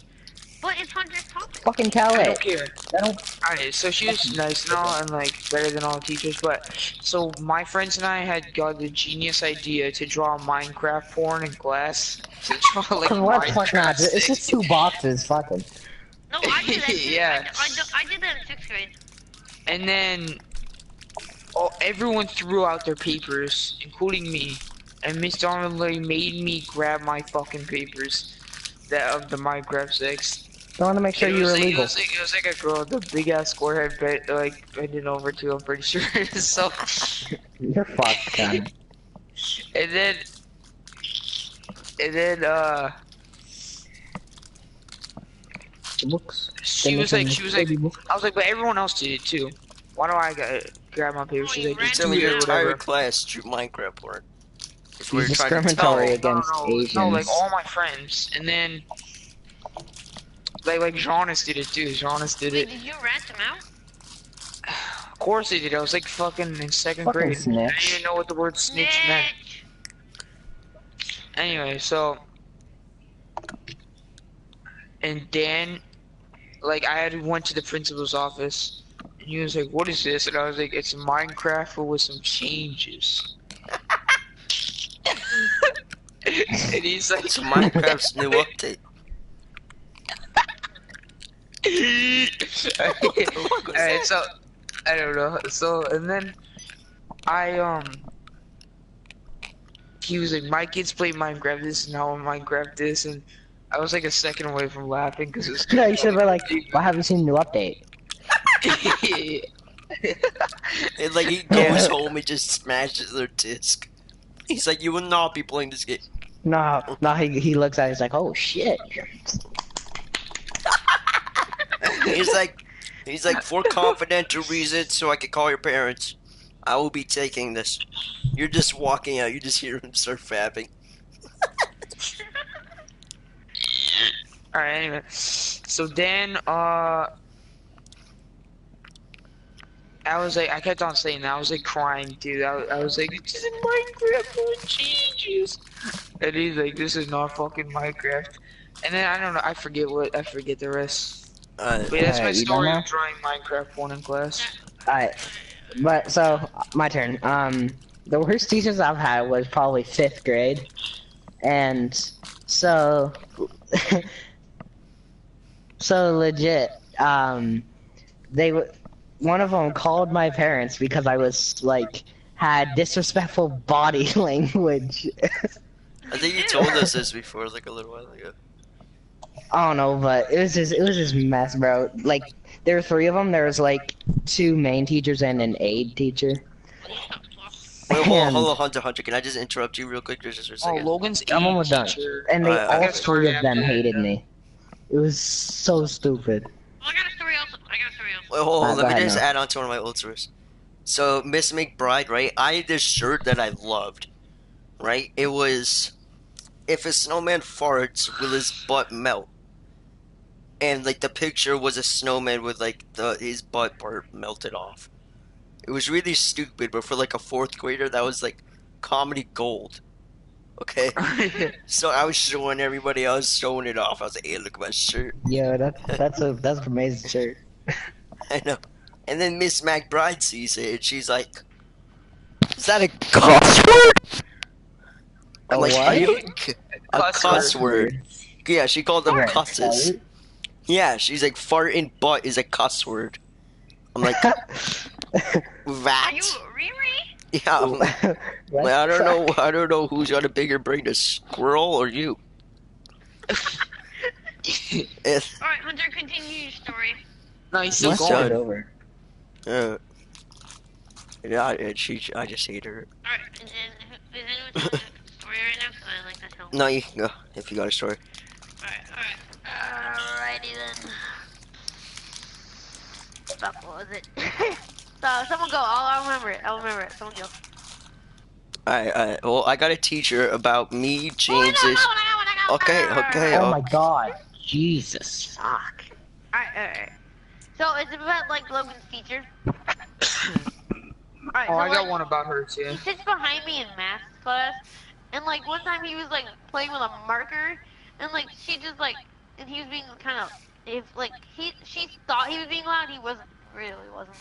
But it's Hunter's topic. Fucking I Calais. don't care. I don't. Alright, so she was nice and all, and like better than all the teachers, but so my friends and I had got the genius idea to draw Minecraft porn in class. To draw like What the fuck not? Minecraft It's just 2 boxes. Fucking. No, I did that too. Yeah. I did that in 6th grade. And then everyone threw out their papers, including me. And Miss Donovan literally made me grab my fucking papers that of the Minecraft 6. I want to make sure It you was were like, legal. it was like a girl with a big ass forehead, but like bending over to, I'm pretty sure. So, You're fucked, Con. and then, Books. she was like, I was like, but everyone else did it too. Why do I gotta grab my papers? She's like, it's To illegal the or entire whatever. class drew Minecraft porn. If we He's were trying to discriminatory tell. against Asians. No, like all my friends, and then like Jonas did it too. Jonas did Wait, it. did you rat them out? Of course they did. I was like fucking in 2nd Fucking grade. I snitch. didn't even know what the word snitch meant. Anyway, so and Dan, like I had went to the principal's office, and he was like, "What is this?" And I was like, "It's Minecraft but with some changes." And he's like, It's Minecraft's new update. Alright, so I don't know. So and then he was like, "My kids play Minecraft this and now Minecraft this," and I was like a second away from laughing because it's No, you should be like, why haven't you seen the new update? And like he goes home and just smashes their disc. He's like, "You will not be playing this game." No, he looks at it, he's like, oh shit. He's like, "For confidential reasons, so I can call your parents, I will be taking this." You're just walking out, you just hear him start fapping. Alright, anyway. So then, I was like, I kept on saying that. I was like crying, dude. I was like, "This is Minecraft with changes." And he's like, "This is not fucking Minecraft." And then I don't know, I forget the rest. But that's my Alright, you done story now? of drawing Minecraft one in class. Alright, but so, my turn. The worst teachers I've had was probably 5th grade. And so, so legit, one of them called my parents because I was like, had disrespectful body language. I think you told us this before, like a little while ago. I don't know, but it was just mess, bro. Like there were three of them. There was like two main teachers and an aide teacher. Wait, hold on, And Hunter. Can I just interrupt you real quick just for a Oh, second? Logan's I'm aide almost done. teacher. And they I all got a story three of them after that, hated though. me. It was so stupid. I got a story also. Wait, hold on. Go Let me ahead just now. add on to one of my old stories. So, Miss McBride, right? I had this shirt that I loved, right? It was, if a snowman farts, will his butt melt? And, like, the picture was a snowman with, like, his butt part melted off. It was really stupid, but for, like, a fourth grader, that was, like, comedy gold. Okay? So I was showing everybody, I was showing it off. I was like, hey, look at my shirt. Yeah, that's an amazing shirt. I know. And then Miss McBride sees it, and she's like, is that a cuss word? I'm A like, what? are you a Cuss cuss word? Yeah, she called them Yeah, cusses. fart. Yeah, she's like, fart and butt is a cuss word. I'm like, Are that? you Riri? Yeah, I'm like, What? I don't know who's got a bigger brain, a squirrel or you. If, Alright, Hunter, continue your story. No, he's still Let's What's going. start over. yeah, I just hate her. Alright, and then, is anyone telling the story right now? 'Cause I like that help. No, you can go if you got a story. Alrighty then. Fuck, what was it? So, someone go. I'll remember it. Someone go. Alright. Well, I got a teacher about me, Oh, James's. I got Okay. Oh my god. Jesus. Fuck. Alright. So, it's about, like, Logan's teacher. Alright, Oh, so, I got like, one about her too. he sits behind me in math class, and, like, one time he was, like, playing with a marker, and, like, she just, like, and he was being kind of, she thought he was being loud, he really wasn't.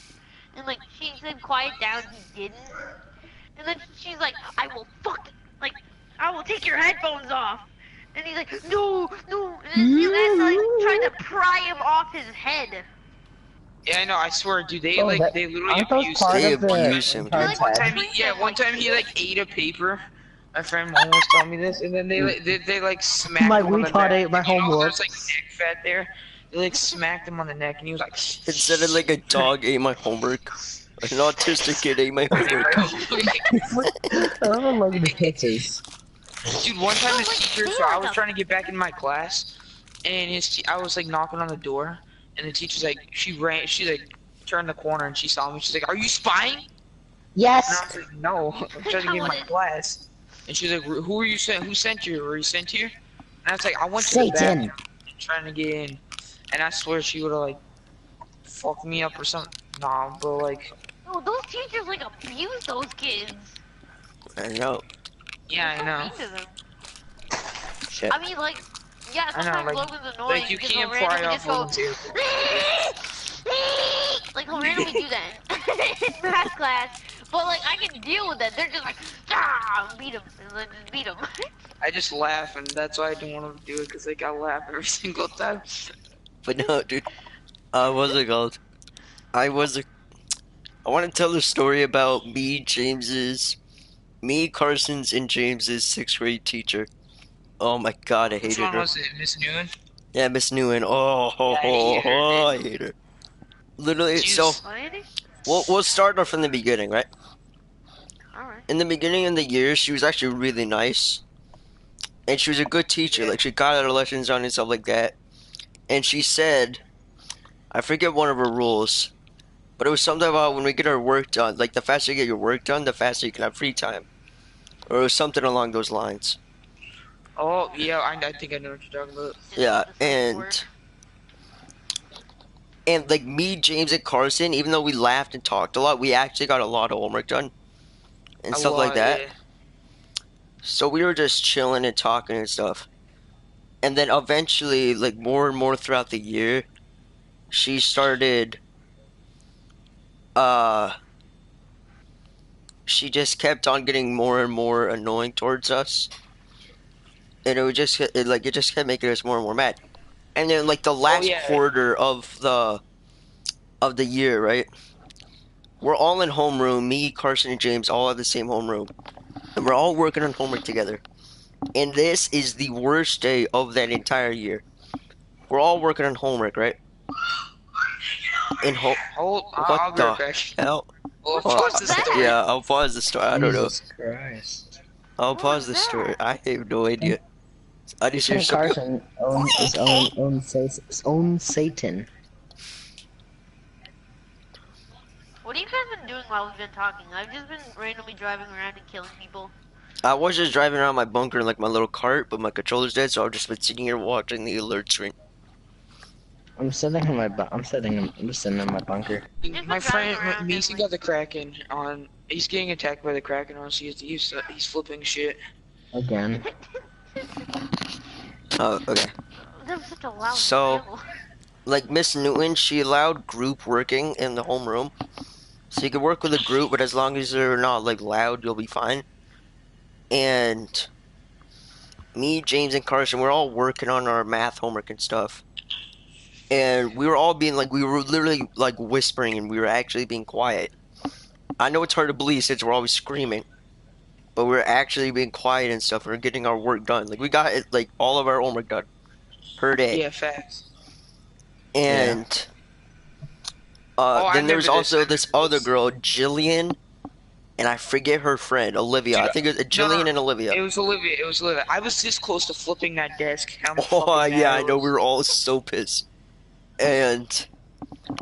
And, like, she said quiet down, he didn't. And then she's like, I will take your headphones off. And he's like, no. And then that's like trying to pry him off his head. Yeah, I know. I swear, dude. They Oh, they literally aren't those abuse part They of the abuse him, entire dude. One test? time, one time he like ate a paper. My friend almost told me this, and then they like smacked My him on the retard neck. ate my You know, homework. there's like neck fat there. They like smacked him on the neck, and he was like. Instead of like a dog ate my homework, an autistic kid ate my homework. I don't know Logan the pictures. Dude, one time his teacher, so I was trying to get back in my class, and I was like knocking on the door, and the teacher's like, she like turned the corner and she saw me. She's like, "Are you spying?" And I Yes. was like, "No, I'm trying to get in my class." And she's like, "Who are you sent? Who sent you? Were you sent here?" And I was like, "I went to the Satan. bathroom, trying to get in," and I swear she would have like fucked me up or something. Nah, but like, Oh, those teachers like abuse those kids. I know. yeah, I know. Mean to them. Shit. I mean, like, yeah, I know, sometimes like- Logan's annoying. Like you because can't he'll pry randomly off just go, Logan's ear. like he'll randomly do that in math class. But like I can deal with that. They're just like, beat him, and then just beat him. I just laugh, and that's why I don't want to do it, because like I laugh every single time. But no, dude. What's it called? I want to tell the story about me, Carson's, and James's 6th grade teacher. Oh my god, I Which hated one her. was it, Miss Nguyen? Yeah, Miss Nguyen. I hate her. Literally, She's- so Alrighty. we'll start off from the beginning, right? Alright. In the beginning of the year, she was actually really nice. And she was a good teacher. Like, she got our lessons on and stuff like that. And she said, I forget one of her rules, but it was something about when we get our work done, like, the faster you get your work done, the faster you can have free time. Or it was something along those lines. Oh, yeah, I think I know what you're talking about. Yeah, Just the word. and like me, James, and Carson, even though we laughed and talked a lot, we actually got a lot of homework done. And A stuff like lot, that. yeah. So we were just chilling and talking and stuff. And then eventually, like more and more throughout the year, she started she just kept on getting more and more annoying towards us. And it just kept making us more and more mad. And then like the last yeah. quarter of the year, right? We're all in homeroom, me, Carson, and James all have the same homeroom. And we're all working on homework together. And this is the worst day of that entire year. we're all working on homework, right? In what I'll be the right back. hell? Well, Well, pause the story. yeah, I'll pause the story. I don't know. Jesus Christ. I'll What pause was the story. that? I have no idea. I just hear Frank some. Carson owns his own Satan. What have you guys been doing while we've been talking? I've just been randomly driving around and killing people. I was just driving around my bunker in like my little cart, but my controller's dead, so I've just been sitting here watching the alert screen. I'm sitting in my I'm just sitting in my bunker. My friend around Mason and, got the Kraken on. He's getting attacked by the Kraken on. So he's flipping shit. Again. Oh, okay. That was such a loud So- kill. Like Miss Newton, she allowed group working in the homeroom. So you can work with a group, but as long as they're not like loud, you'll be fine. And me, James, and Carson, we're all working on our math homework and stuff. And we were all being like, we were literally like whispering, and we were actually being quiet. I know it's hard to believe since we're always screaming, but we're actually being quiet and stuff. We're getting our work done. Like we got it, like all of our homework done per day. Yeah, facts. And I then there's remember also this. this other girl, Jillian, and I forget her friend, Olivia. I Dude, think it's Jillian and Olivia. It was Olivia. It was Olivia. I was this close to flipping that desk. How Oh fucking yeah, mad I know. was. We were all so pissed. And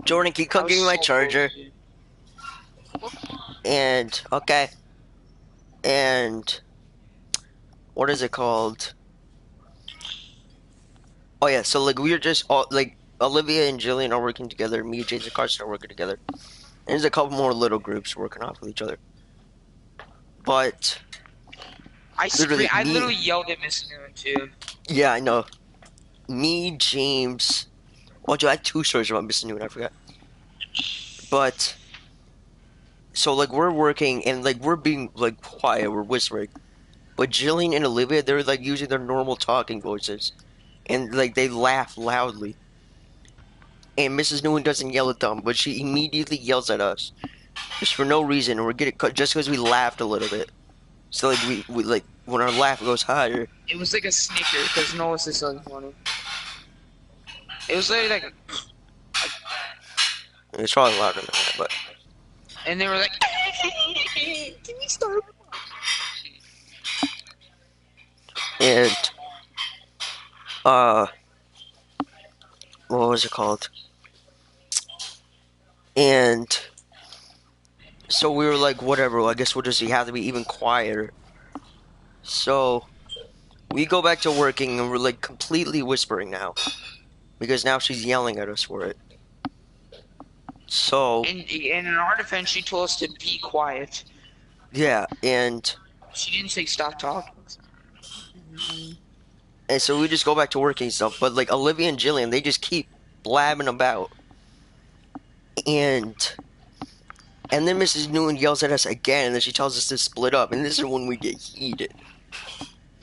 Jordan, can you I come was give me my so charger? close, dude. And okay. And what is it called? Oh yeah, so like we were just all like Olivia and Jillian are working together. Me, James, and Carson are working together. And there's a couple more little groups working off with each other. But I Literally, literally me- yelled at Miss Newton too. yeah, I know. Me, James. Well, I had two stories about Miss Newton. I forgot. But so like we're working and like we're being like quiet. We're whispering. But Jillian and Olivia, they're like using their normal talking voices, and like they laugh loudly. And Mrs. Newton doesn't yell at them, but she immediately yells at us, just for no reason. And we're getting cut just because we laughed a little bit. So like we like when our laugh goes higher. It was like a snicker because no one's just so funny. It was literally like, It's probably louder than that, but and they were like, "Can we start?" and what was it called? And so we were like, whatever. I guess we'll just have to be even quieter. So we go back to working, and we're like completely whispering now, because now she's yelling at us for it. So And in our defense, she told us to be quiet. yeah, and She didn't say stop talking. so we just go back to working and stuff. But like Olivia and Jillian, they just keep blabbing about. And then Mrs. Newton yells at us again, and then she tells us to split up. And this is when we get heated.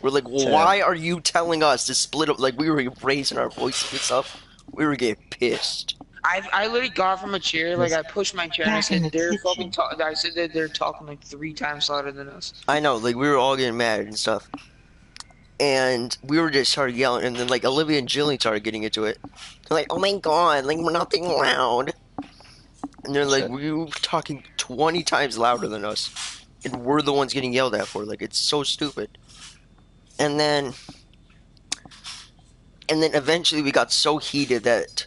We're like, well, Sure. why are you telling us to split up? Like, we were raising our voices and stuff. We were getting pissed. I literally got from a chair, like I pushed my chair and I Back in said the they're kitchen. fucking talking. I said that they're talking like 3 times louder than us. I know, like, we were all getting mad and stuff. And we were just started yelling, and then, like, Olivia and Jillian started getting into it. They're like, oh my god, like, we're not being loud. And they're like, Shit. we were talking 20 times louder than us. And we're the ones getting yelled at for. Like, it's so stupid. And then eventually we got so heated that,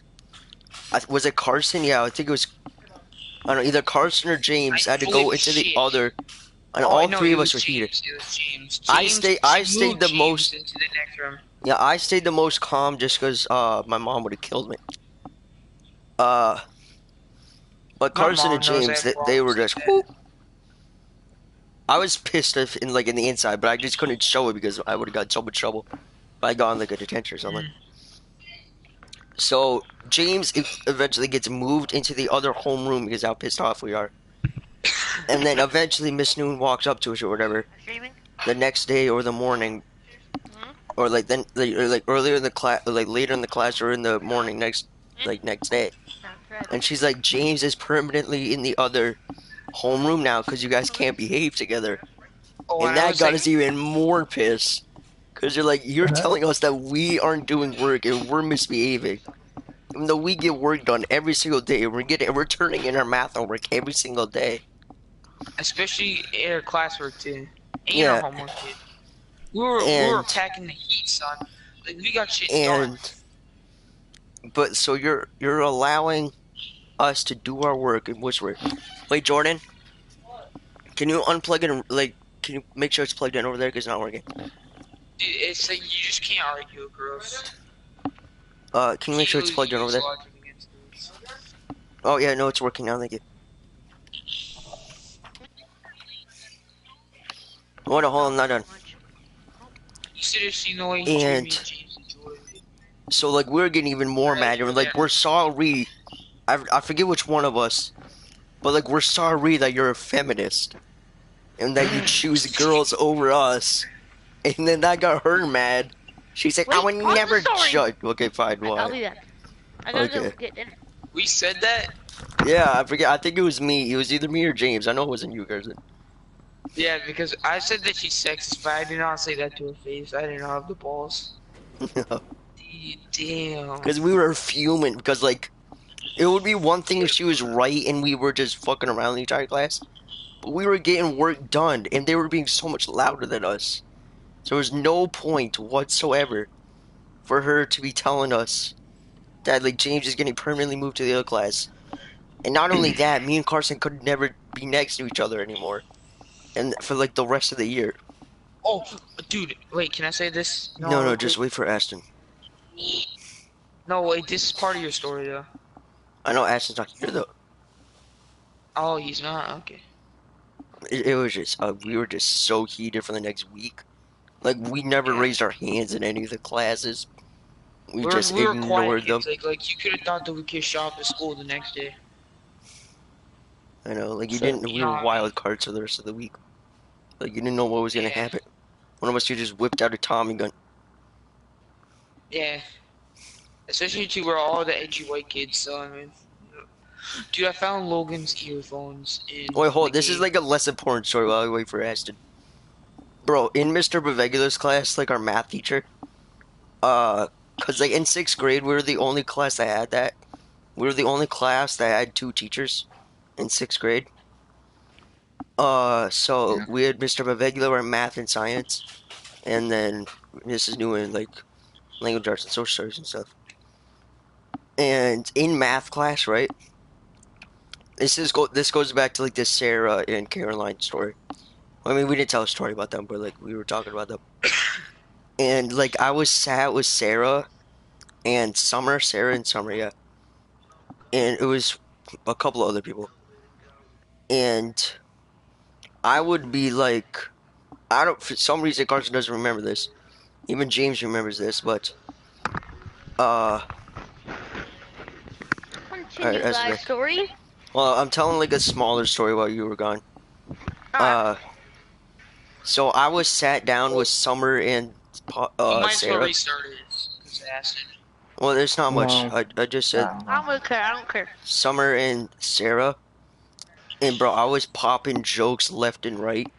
was it Carson? Yeah, I think it was, I don't know, either Carson or James I had to believe go into the James. other, and Oh, all no, three it of was us were heated. James. It was James. I James- stayed- she I stayed moved the James most- into the next room. Yeah, I stayed the most calm just because my mom would have killed me. But Carson mom and knows James, I have they were problems just. like that. I was pissed in the inside, but I just couldn't show it because I would have got in so much trouble if I got in like a detention or something. So James eventually gets moved into the other homeroom because how pissed off we are. And then eventually Miss Noon walks up to us or whatever Streaming? the next day or the morning, or like then or like earlier in the class, like later in the class or in the morning next day. Sounds right. And she's like, James is permanently in the other homeroom now because you guys can't behave together. Oh, And I that was got like, us even more pissed. Because you're telling us that we aren't doing work and we're misbehaving. Even though we get work done every single day, and we're turning in our math homework every single day. Especially in our classwork too. And our Yeah. homework too. We were packing the heat, son. Like we got shit done. But so you're allowing us to do our work in which way? Wait, Jordan, can you unplug it and can you make sure it's plugged in over there? Because it's not working. Dude, it's like you just can't argue with girls. Can you make sure it's plugged in over there? Oh yeah, no, it's working now. Thank you. Hold on, I'm not done. You seriously know why And so we're getting even more mad. And we're sorry. I forget which one of us, but we're sorry that you're a feminist and that you choose girls over us. And then that got her mad. She said, Wait, "I would never judge." Okay, fine. I'll do that. I gotta go Okay. get dinner. We said that? Yeah, I forget. I think it was me. It was either me or James. I know it wasn't you guys. Yeah, because I said that she's sexist, but I did not say that to her face. I didn't have the balls. Damn. Because we were fuming. Because it would be one thing if she was right and we were just fucking around the entire class. But we were getting work done, and they were being so much louder than us. So there was no point whatsoever for her to be telling us that James is getting permanently moved to the other class. And not only that, me and Carson could never be next to each other anymore. And for the rest of the year. Oh, dude, wait, can I say this? No, just wait for Ashton. No, wait, this is part of your story, though. I know Ashton's not here, though. Oh, he's not? Okay. It was just, we were just so heated for the next week. We never raised our hands in any of the classes. We just ignored them. Like, you could have thought that we could show up to school the next day. I know, you didn't, we were wild cards for the rest of the week. You didn't know what was gonna happen. One of us just whipped out a Tommy gun. Yeah. Especially too, we're all the edgy white kids, so I mean. Dude, I found Logan's earphones in. Wait, hold. This is a less important story while I wait for Ashton. Bro, in Mr. Bavegula's class, our math teacher, cause in 6th grade we were the only class that had that. We were the only class that had 2 teachers in 6th grade. So we had Mr. Bavegula in math and science, and then Mrs. Newman language arts and social studies and stuff. And in math class, right? This goes back to this Sarah and Caroline story. I mean, we didn't tell a story about them, but we were talking about them. And I was sat with Sarah and Summer, yeah. And it was a couple of other people. And I would be for some reason Carson doesn't remember this. Even James remembers this, but Continue guys' story. Well, I'm telling a smaller story while you were gone. So I was sat down with Summer and Sarah. Well, there's not much. I just said. I don't care. Summer and Sarah, and bro, I was popping jokes left and right,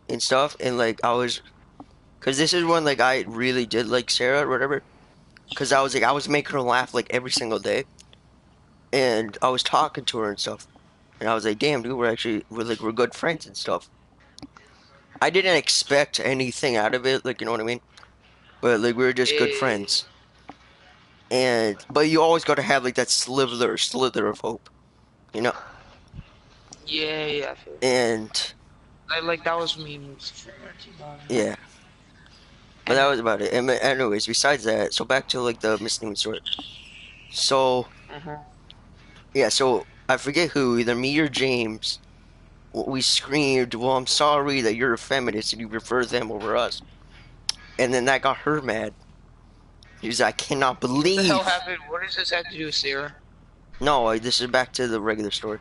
and stuff, and cause this is when I really did Sarah or whatever, cause I was making her laugh every single day, and I was talking to her and stuff, and I was like, damn, dude, we're good friends and stuff. I didn't expect anything out of it, you know what I mean? But we were just good friends. But you always gotta have that slither of hope, you know? Yeah. And that was me. Yeah. But that was about it. And anyways, besides that, so back to the Miss Newman story. So yeah, so I forget who, either me or James, we screamed, "Well, I'm sorry that you're a feminist and you prefer them over us." And then that got her mad. She was like, "I cannot believe." What the hell happened? What does this have to do with Sarah? No, this is back to the regular story.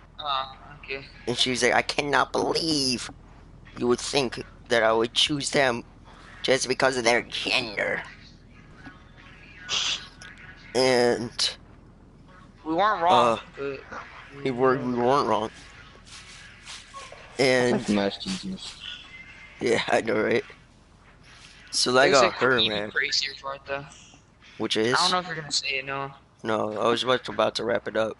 Okay. And she's like, "I cannot believe you would think that I would choose them just because of their gender." And we weren't wrong. But we weren't wrong. And most teachers. Yeah, I know, right? So that There's a got her, even man. crazier part though. Which I is? don't know if you're gonna say it, no. No, I was about to wrap it up.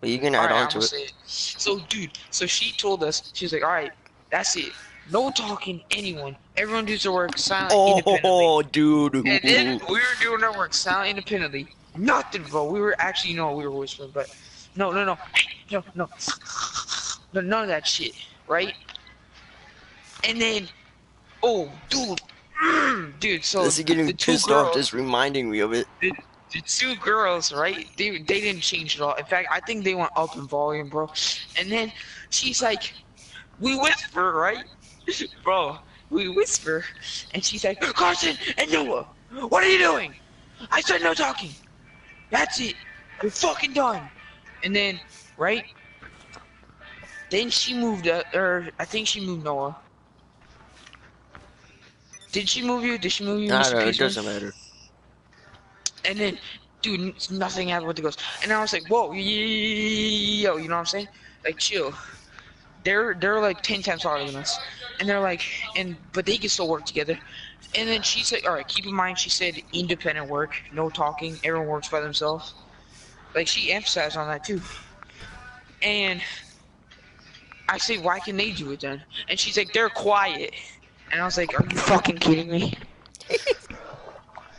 But you can add Alright, on I'm to gonna it. say it. So, dude, so she told us, she was like, alright, that's it. No talking anyone. Everyone does their work silent, independently. Oh, dude. And then we were doing our work silent, independently. Nothing, bro. We were actually, no, we were whispering, but no, no, none of that shit, right? And then, oh, dude, so This is getting the two pissed off just girls, reminding me of it. the two girls, right? They didn't change at all. In fact, I think they went up in volume, bro. And then she's like, we whisper, right? Bro, we whisper, and she's like, Carson and Noah, what are you doing? I said no talking. That's it. We're fucking done. And then, right? Then she moved, or I think she moved Noah. Did she move you? Did she move you, I Mr. don't know, it Peacemaker? doesn't matter. And then, dude, nothing happened with the ghost. And I was like, whoa, yo, you know what I'm saying? Like, chill. They're like 10 times harder than us. And they're like, but they can still work together. And then she said, all right, keep in mind, she said independent work, no talking, everyone works by themselves. Like, she emphasized on that too. And I said, why can they do it then? And she's like, they're quiet. And I was like, are you fucking kidding me?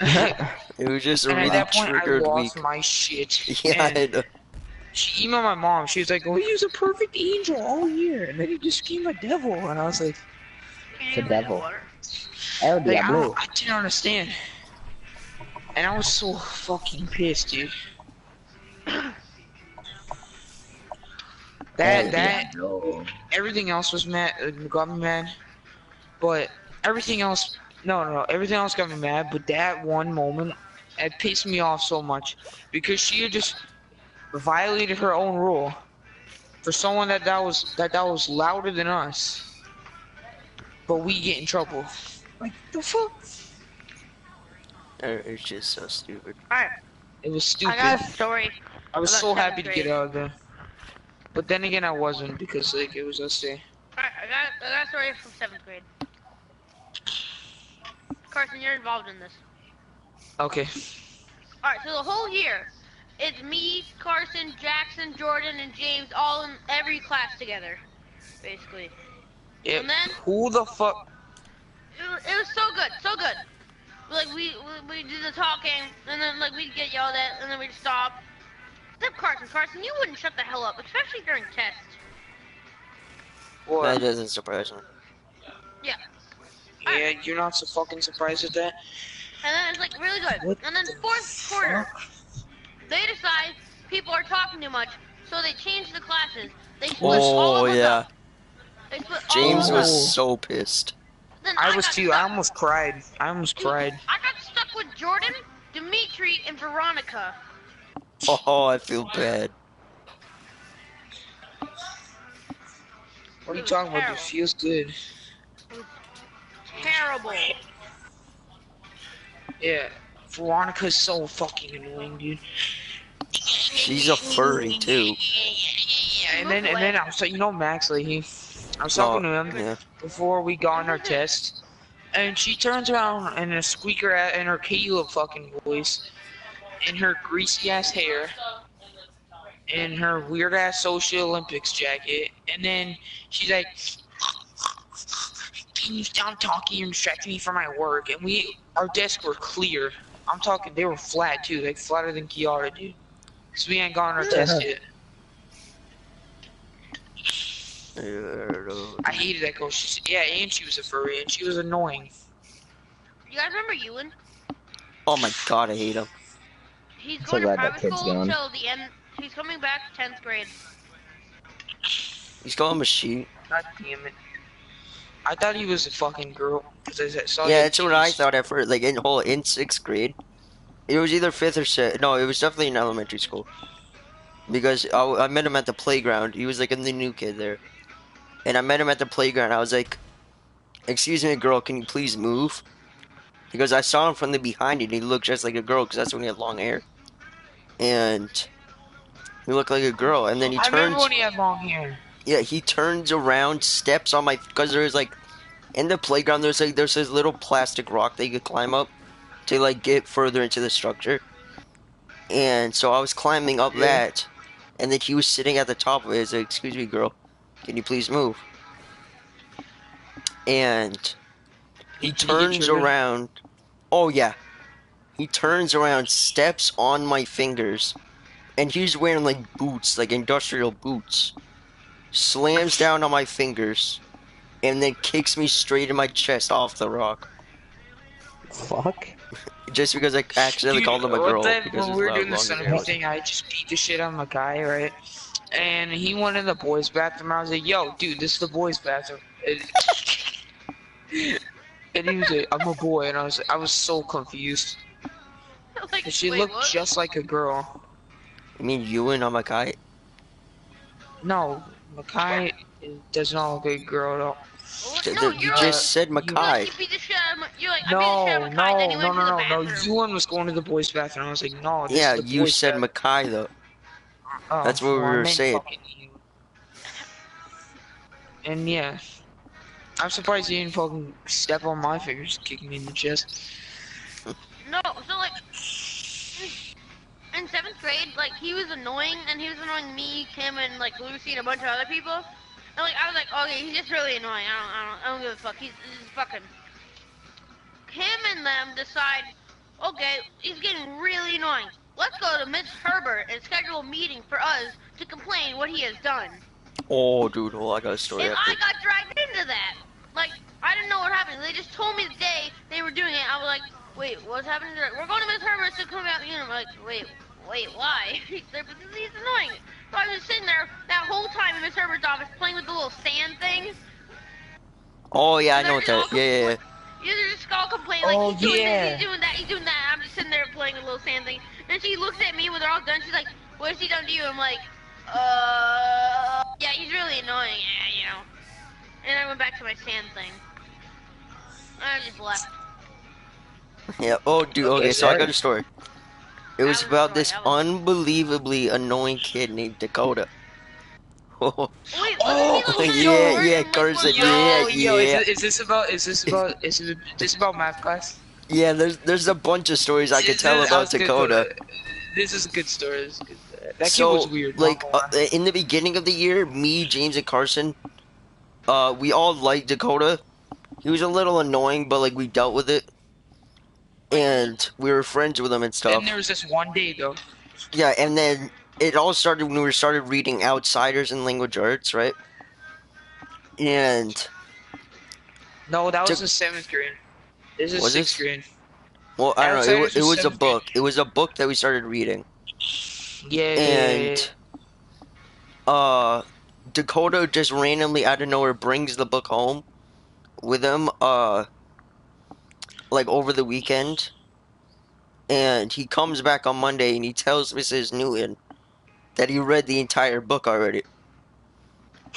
It was just a And really at that point, I triggered week. lost my shit. Yeah, And I know. she emailed my mom. She was like, "Oh, he was a perfect angel all year, and then he just became a devil." And I was like, The devil. El like Diablo. I didn't understand. And I was so fucking pissed, dude. That everything else was mad, got me mad. But everything else, no, everything else got me mad. But that one moment, it pissed me off so much because she had just violated her own rule for someone that was louder than us, but we get in trouble. Like the fuck? It's just so stupid. Alright, It was I stupid. got a story. I was about so seventh happy to grade. get out of there, but then again I wasn't because like it was us day. Alright, I got a story from 7th grade. Carson, you're involved in this. Okay. Alright, so the whole year, it's me, Carson, Jackson, Jordan, and James all in every class together, basically. Yeah. And then- Who the fuck? It was so good, so good. Like, we did the talking, and then, like, we'd get yelled at, and then we'd stop. Except Carson. Carson, you wouldn't shut the hell up, especially during tests. That What? doesn't surprise me. Yeah. Yeah, you're not so fucking surprised at that. And then it's, like, really good. What And then the 4th quarter, fuck? they decide people are talking too much, so they change the classes. They split all Oh of us yeah, up. They split all James of us Oh. was so pissed. Then I was got too. I stuck. almost cried. I almost cried. I got stuck with Jordan, Dimitri, and Veronica. Oh, I feel bad. What are you talking about? It feels good. Terrible. Yeah. Veronica's so fucking annoying, dude. She's a furry too. Yeah, and then I was like, you know, Max, like I was talking to him Yeah. before we got on our test, and she turns around in a squeaker in her Caleb fucking voice, in her greasy ass hair, in her weird ass Social Olympics jacket, and then she's like, "Can you stop talking? You're distracting me from my work." And our desks were clear. I'm talking, they were flat too, like flatter than Kiara, dude. So we ain't gotten our test yet. I hated that girl. And she was a furry, and she was annoying. You guys remember Ewan? Oh my god, I hate him. He's So going to glad that private kid's school gone. until the end. He's coming back 10th grade. He's calling him a sheep. God damn it. I thought he was a fucking girl. Cause I saw Yeah, him that's what I titties. thought at first. Like in 6th grade, it was either 5th or 6th. No, it was definitely in elementary school. Because I met him at the playground. He was like the new kid there, and I met him at the playground. I was like, "Excuse me, girl, can you please move?" Because I saw him from the behind, and he looked just like a girl. Because that's when he had long hair, and he looked like a girl. And then he I remember turns. when he had long hair. Yeah, he turns around, steps on my, because there was like in the playground, there's this little plastic rock that you could climb up to like get further into the structure. And so I was climbing up Yeah. that, and then he was sitting at the top of it. He's like, "Excuse me, girl, can you please move?" And he Did you get turns triggered? around. Oh yeah, he turns around, steps on my fingers, and he's wearing like boots, like industrial boots. Slams down on my fingers, and then kicks me straight in my chest off the rock. Fuck. Just because I accidentally Dude, called him a one girl time because when his we were doing the longer hair Sunapee was. thing, I just beat the shit out of my guy, right? And he went in the boys' bathroom. I was like, "Yo, dude, this is the boys' bathroom." And he was like, "I'm a boy," and I was so confused. Like, And she wait, looked what? just like a girl. You mean you and Amakai? No, Makai does not look like a girl at all. No, You you're just said like, Makai. you beat the shit out of you're like, I beat the shit out No, of Makai, then no, you no, went to the no, no, no. bathroom. Ewan was going to the boys' bathroom. I was like, "No, this Yeah, is the you boys' said bathroom." Makai though. Oh, That's what we well, I were meant saying. fucking Ewan. And yeah, I'm surprised he didn't fucking step on my fingers, kick me in the chest. No, so like, in 7th grade, like, he was annoying, and he was annoying me, Kim, and like Lucy, and a bunch of other people. And like, I was like, okay, he's just really annoying. I don't give a fuck. He's fucking. Him and them decide, okay, he's getting really annoying. Let's go to Miss Herbert and schedule a meeting for us to complain what he has done. Oh, dude, well, I got a story And after. I got dragged into that. Like, I didn't know what happened. They just told me the day they were doing it. I was like, wait, what's happening? They're like, we're going to Miss Herbert's to come out the unit. I'm like, wait, why? They're like, because he's annoying. So I was just sitting there that whole time in Miss Herbert's office playing with the little sand thing. Oh yeah, I And know they're what that. just all Yeah. They're just all complaining, like, Oh, he's doing yeah. this, he's doing that, he's doing that. I'm just sitting there playing a little sand thing. And she looks at me when they're all done. She's like, what has he done to you? I'm like, yeah, he's really annoying, yeah, you know. And I went back to my sand thing. I just left. Yeah. Oh, dude. Okay, Okay, so I sorry. got a story. It was That was about the this story, that was- unbelievably annoying kid named Dakota. Oh, Wait, Oh, wasn't he like yeah, short yeah, and, like, Carson, was yeah, long? Yo, yeah. is this about math class? Yeah, there's a bunch of stories I could tell That about was good, Dakota. This is a good story. This is good. That kid So, was weird. like, not gonna lie. in the beginning of the year, me, James, and Carson, we all liked Dakota. He was a little annoying, but like we dealt with it, and we were friends with him and stuff. Then there was this one day though. Yeah, and then it all started when we started reading Outsiders and Language Arts, right? And No, that was Took- in 7th grade. This is Was 6th it? grade. well, I don't know. Outsiders It was was a 7th grade. book. It was a book that we started reading, Yeah. and Dakota just randomly out of nowhere brings the book home with him, like over the weekend, and he comes back on Monday and he tells Mrs. Newton that he read the entire book already.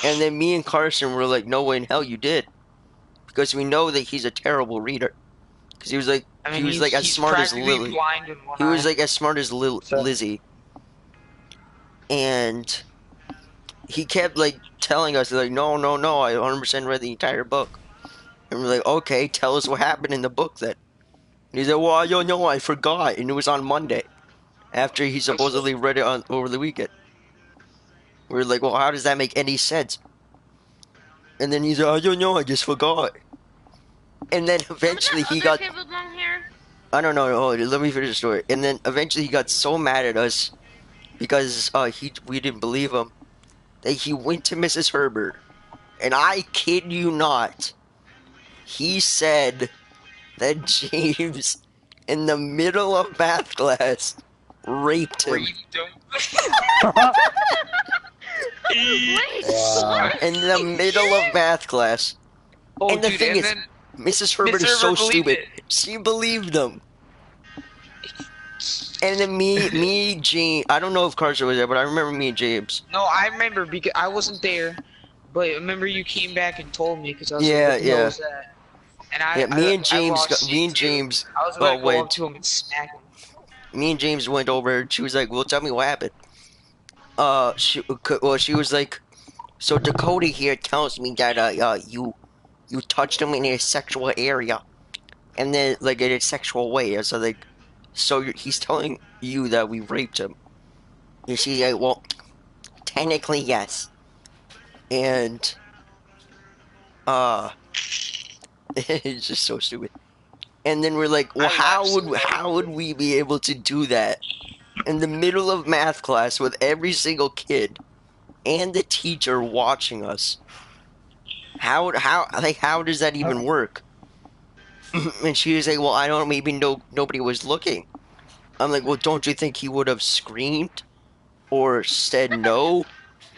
And then me and Carson were like, "No way in hell you did," because we know that he's a terrible reader. Because he was like, I mean, he was he's, like as he's smart as practically Lily. blind in one He was eye. like as smart as So- Lizzie, and he kept like telling us like, "No, no, no, I 100% read the entire book." And we're like, "Okay, tell us what happened in the book then." And he's like, "Well, I don't know, I forgot, and it was on Monday, after he supposedly read it on over the weekend." We were like, "Well, how does that make any sense?" And then he's like, "I don't know, I just forgot." And then eventually he got. Kid with long hair? I don't know. Hold on, let me finish the story. And then eventually he got so mad at us because we didn't believe him that he went to Mrs. Herbert, and I kid you not, he said that James, in the middle of math class, raped him. Raped him. Wait, Wow. what? In the middle of math class. Oh, And the dude, thing and is, then Mrs. Herbert Miss is so Herbert believed stupid. it. She believed him. And then James, I don't know if Carson was there, but I remember me and James. no, I remember because I wasn't there, but remember you came back and told me because I was Yeah, like, what the hell yeah. was that? And I, Yeah, me and I James, lost shit, too. I was gonna go went. up to him and smack him. Me and James went over. She was like, "Well, tell me what happened." She was like, "So Dakota here tells me that you you touched him in a sexual area, and then like in a sexual way. So like, he's telling you that we raped him. And she's like, well, technically yes, and uh, it's just so stupid. And then we're like, well, how would we be able to do that in the middle of math class with every single kid and the teacher watching us? How does that even work? And she was like, well, I don't, maybe nobody was looking. I'm like, well, don't you think he would have screamed or said no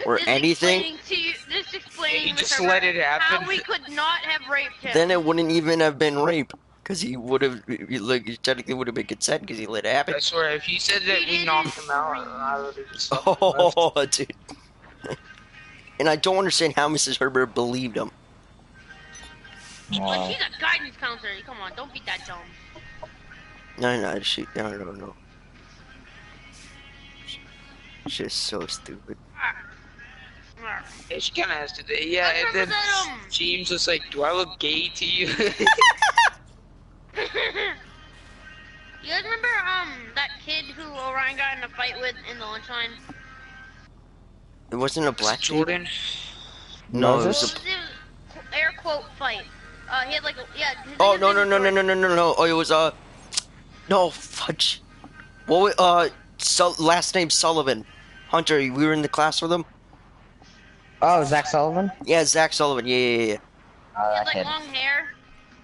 or anything? Just explaining He to just her let it happen. how we could not have raped him. Then it wouldn't even have been rape, because he would have, like, technically would have been consent because he let it happen. I swear, if you said that we knocked him out, I would have just left. Oh, dude. And I don't understand how Mrs. Herbert believed him. But she's a guidance counselor. Come on, don't be that dumb. No, no. She's so stupid. Yeah, she kind of has to. Yeah, and then James was like, "Do I look gay to you?" You guys remember that kid who Orion got in a fight with in the lunch line? It wasn't a black dude? Jordan. No, it Moses? was It was an air quote fight. He had like a, yeah. his Oh, name is no. Oh, it was, no, fudge. What, last name Sullivan. Hunter, we were in the class with him? Oh, Zach Sullivan? Yeah, Zach Sullivan, yeah. Oh, He had that like kid. long hair.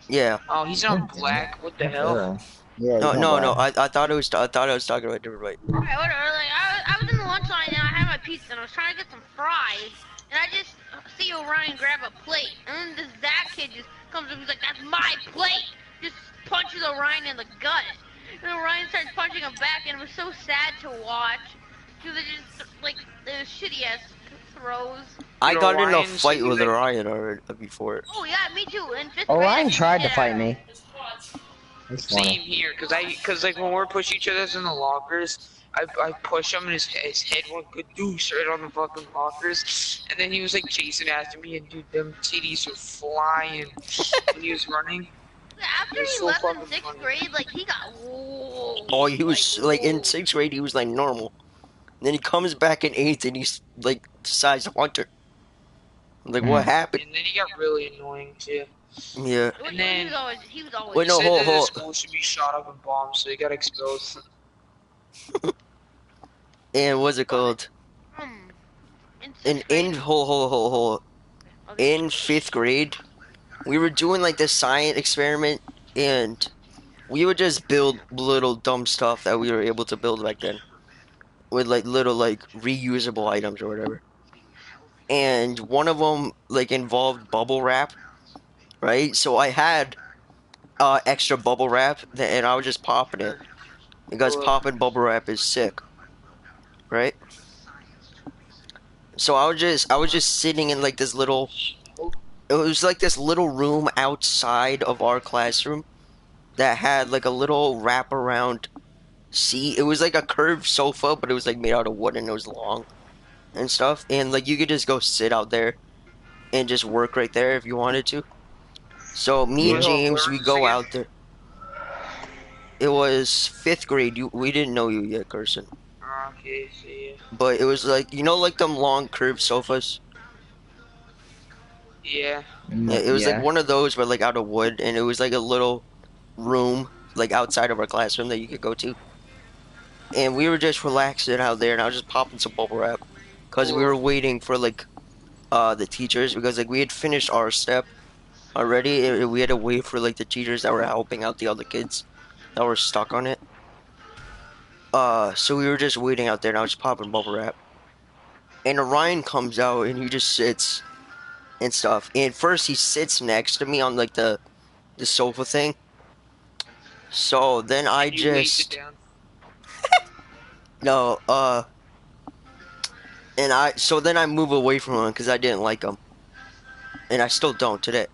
Yeah. Oh, he's not black. What the hell? Yeah, No, he's no, not black. I thought I was talking about a different fight. Alright, whatever. Like I was in the lunch line and I had my pizza and I was trying to get some fries and I just see Orion grab a plate and then this Zach kid just comes up and he's like, "That's my plate!" Just punches Orion in the gut. And Orion starts punching him back and it was so sad to watch because it just like the shitty ass throws. I got in a Orion fight said with you- Orion already before. Oh yeah, me too. In fifth grade, Orion I tried to did, fight me. That's Same funny. here, cause like when we're pushing each other in the lockers, I push him and his head went gadoosh right on the fucking lockers, and then he was like chasing after me, and dude, them titties were flying when he was running. After It was he so left in fucking 6th funny. grade, like he got whoa. Oh, he was, like, in whoa. 6th grade, he was, like, normal. And then he comes back in 8th, and he's, like, the size of Hunter. I'm like, what happened? And then he got really annoying too. Yeah. And then- he was always. Wait, no, He said that the hold. school should be shot up and bombed, so he got exposed. And what's it called? In In hold. Okay. In 5th grade, we were doing like this science experiment, and we would just build little dumb stuff that we were able to build back then, with like little like reusable items or whatever. And one of them like involved bubble wrap, right? So I had extra bubble wrap, and I was just popping it because popping bubble wrap is sick, right? So I was just sitting in like this little. It was like this little room outside of our classroom that had like a little wraparound seat. It was like a curved sofa, but it was like made out of wood and it was long and stuff. And like you could just go sit out there and just work right there if you wanted to. So me and Yeah. James, we go out there. It was 5th grade. We didn't know you yet, Carson. Okay, see ya. But it was like, you know, like them long curved sofas. Yeah. Yeah, it was like one of those, but like out of wood, and it was like a little room, like outside of our classroom that you could go to. And we were just relaxing out there, and I was just popping some bubble wrap, cause we were waiting for like, the teachers, because like we had finished our step already, and we had to wait for like the teachers that were helping out the other kids that were stuck on it. So we were just waiting out there, and I was just popping bubble wrap. And Orion comes out, and he just sits and stuff. And first he sits next to me on like the sofa thing. So then I You weighted just down. no and so then I move away from him because I didn't like him, and I still don't today.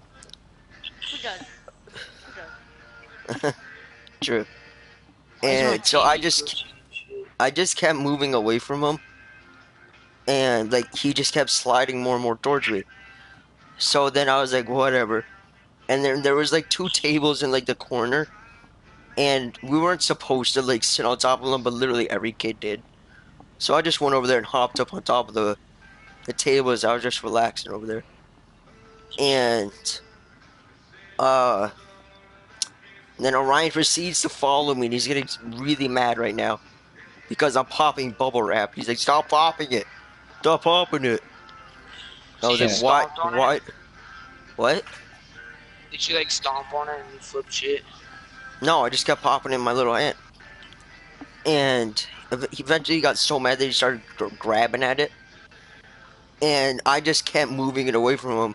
Who does? Who does? True. Why is my And so TV glitching and shit? I just kept moving away from him, and like he just kept sliding more and more towards me. So then I was like, whatever. and then there was like 2 tables in like the corner, and we weren't supposed to like sit on top of them, but literally every kid did. So I just went over there and hopped up on top of the tables. I was just relaxing over there, and uh, then Orion proceeds to follow me, and he's getting really mad right now because I'm popping bubble wrap. He's like, "Stop popping it! Stop popping it!" I So was you like, "What? stomped on What? it? What?" Did you like stomp on it and you flip shit? No, I just kept popping in my little hand. And eventually he got so mad that he started grabbing at it. And I just kept moving it away from him.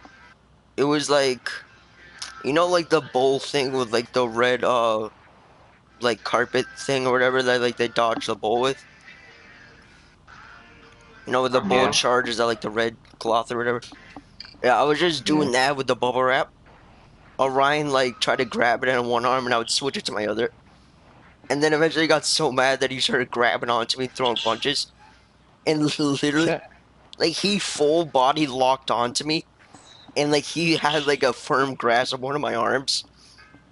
It was like, you know, like the bowl thing with like the red, like carpet thing or whatever that like they dodge the bowl with. You know, with the bowl Yeah. charges that like the red cloth or whatever. Yeah, I was just doing that with the bubble wrap. Orion like tried to grab it in one arm and I would switch it to my other. And then eventually he got so mad that he started grabbing onto me, throwing punches. And literally, Shit. like, he full body locked onto me. And, like, he had, like, a firm grasp of one of my arms.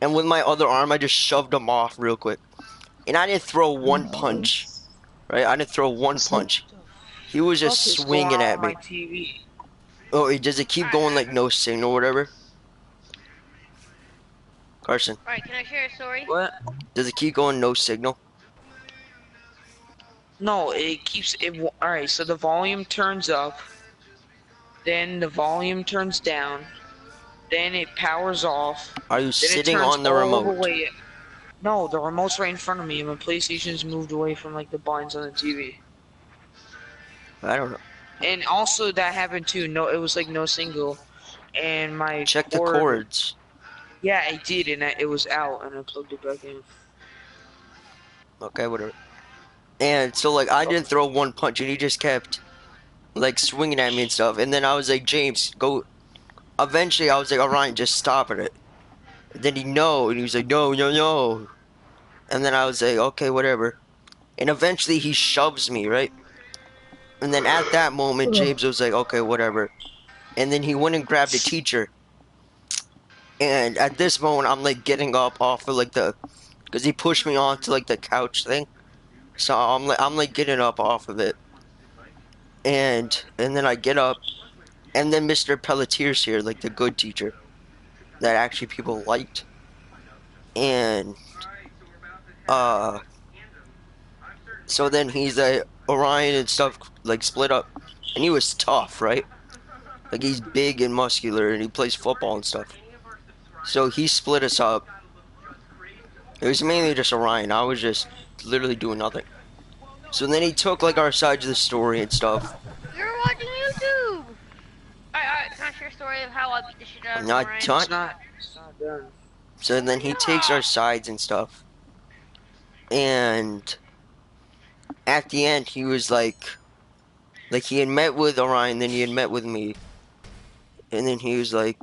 And with my other arm, I just shoved him off real quick. And I didn't throw one punch. Right? I didn't throw one punch. He was just What is going swinging on at with me. my TV? Oh, does it keep going, like, no signal or whatever? Carson, Alright, can I share a story? What? does it keep going no signal? No, it keeps it. All right, so the volume turns up, then the volume turns down, then it powers off. Are you Then it sitting turns on the all remote? the way. No, the remote's right in front of me, and my PlayStation's moved away from like the buttons on the TV. I don't know. And also that happened too. No, it was like no single, and my Check the cord. cords. Yeah, I did, and it was out, and I plugged it back in. Okay, whatever. And so, like, I didn't throw one punch, and he just kept, like, swinging at me and stuff. And then I was like, James, go. Eventually, I was like, Orion, just stop it. And then and he was like, no, no, no. And then I was like, okay, whatever. And eventually, he shoves me, right? And then at that moment, James was like, okay, whatever. And then he went and grabbed the teacher. And at this moment, I'm, like, getting up off of, like, because he pushed me onto, like, the couch thing. So I'm like getting up off of it, and then I get up, and then Mr. Pelletier's here, like the good teacher that actually people liked, and so then he's like Orion and stuff like split up, and he was tough, right? Like he's big and muscular, and he plays football and stuff. So he split us up. It was mainly just Orion. I was just literally doing nothing. So then he took like our sides of the story and stuff. You're watching YouTube! Alright, can I share a story of how I beat the shit out of Not Orion? done. It's not done. So then he takes our sides and stuff. And at the end, he was like he had met with Orion, then he had met with me. And then he was like,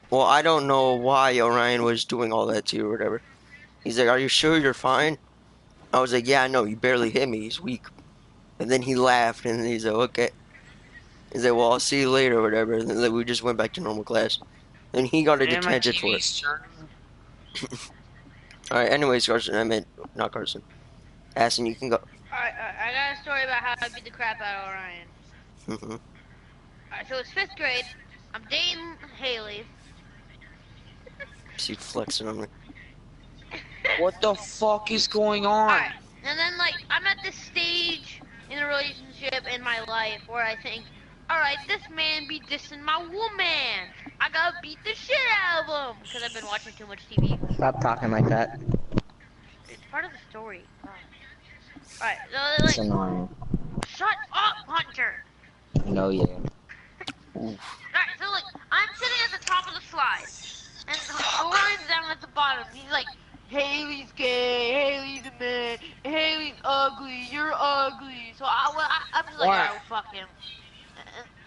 well, I don't know why Orion was doing all that to you or whatever. He's like, are you sure you're fine? I was like, yeah, no, he barely hit me. He's weak. And then he laughed, and he's like, okay. He's like, well, I'll see you later or whatever. And then we just went back to normal class. And he got a And my detention for it. TV's turning. Alright, anyways, Carson, I meant, not Carson. Aston, you can go. Alright, I got a story about how I beat the crap out of Orion. Mhm. Alright, so it's 5th grade. I'm dating Haley. See, flexing on me. What the fuck is going on? Alright, and then like, I'm at this stage in a relationship in my life where I think, alright, this man be dissing my woman. I gotta beat the shit out of him. Because I've been watching too much TV. Stop talking like that. It's part of the story. Alright, It's so like, annoying. shut up, Hunter. No, yeah. Alright, so like, I'm sitting at the top of the slide, and Orion's down at the bottom. He's like, Haley's gay, Haley's a man, Haley's ugly, you're ugly. So I'm just like, What? alright, well, fuck him.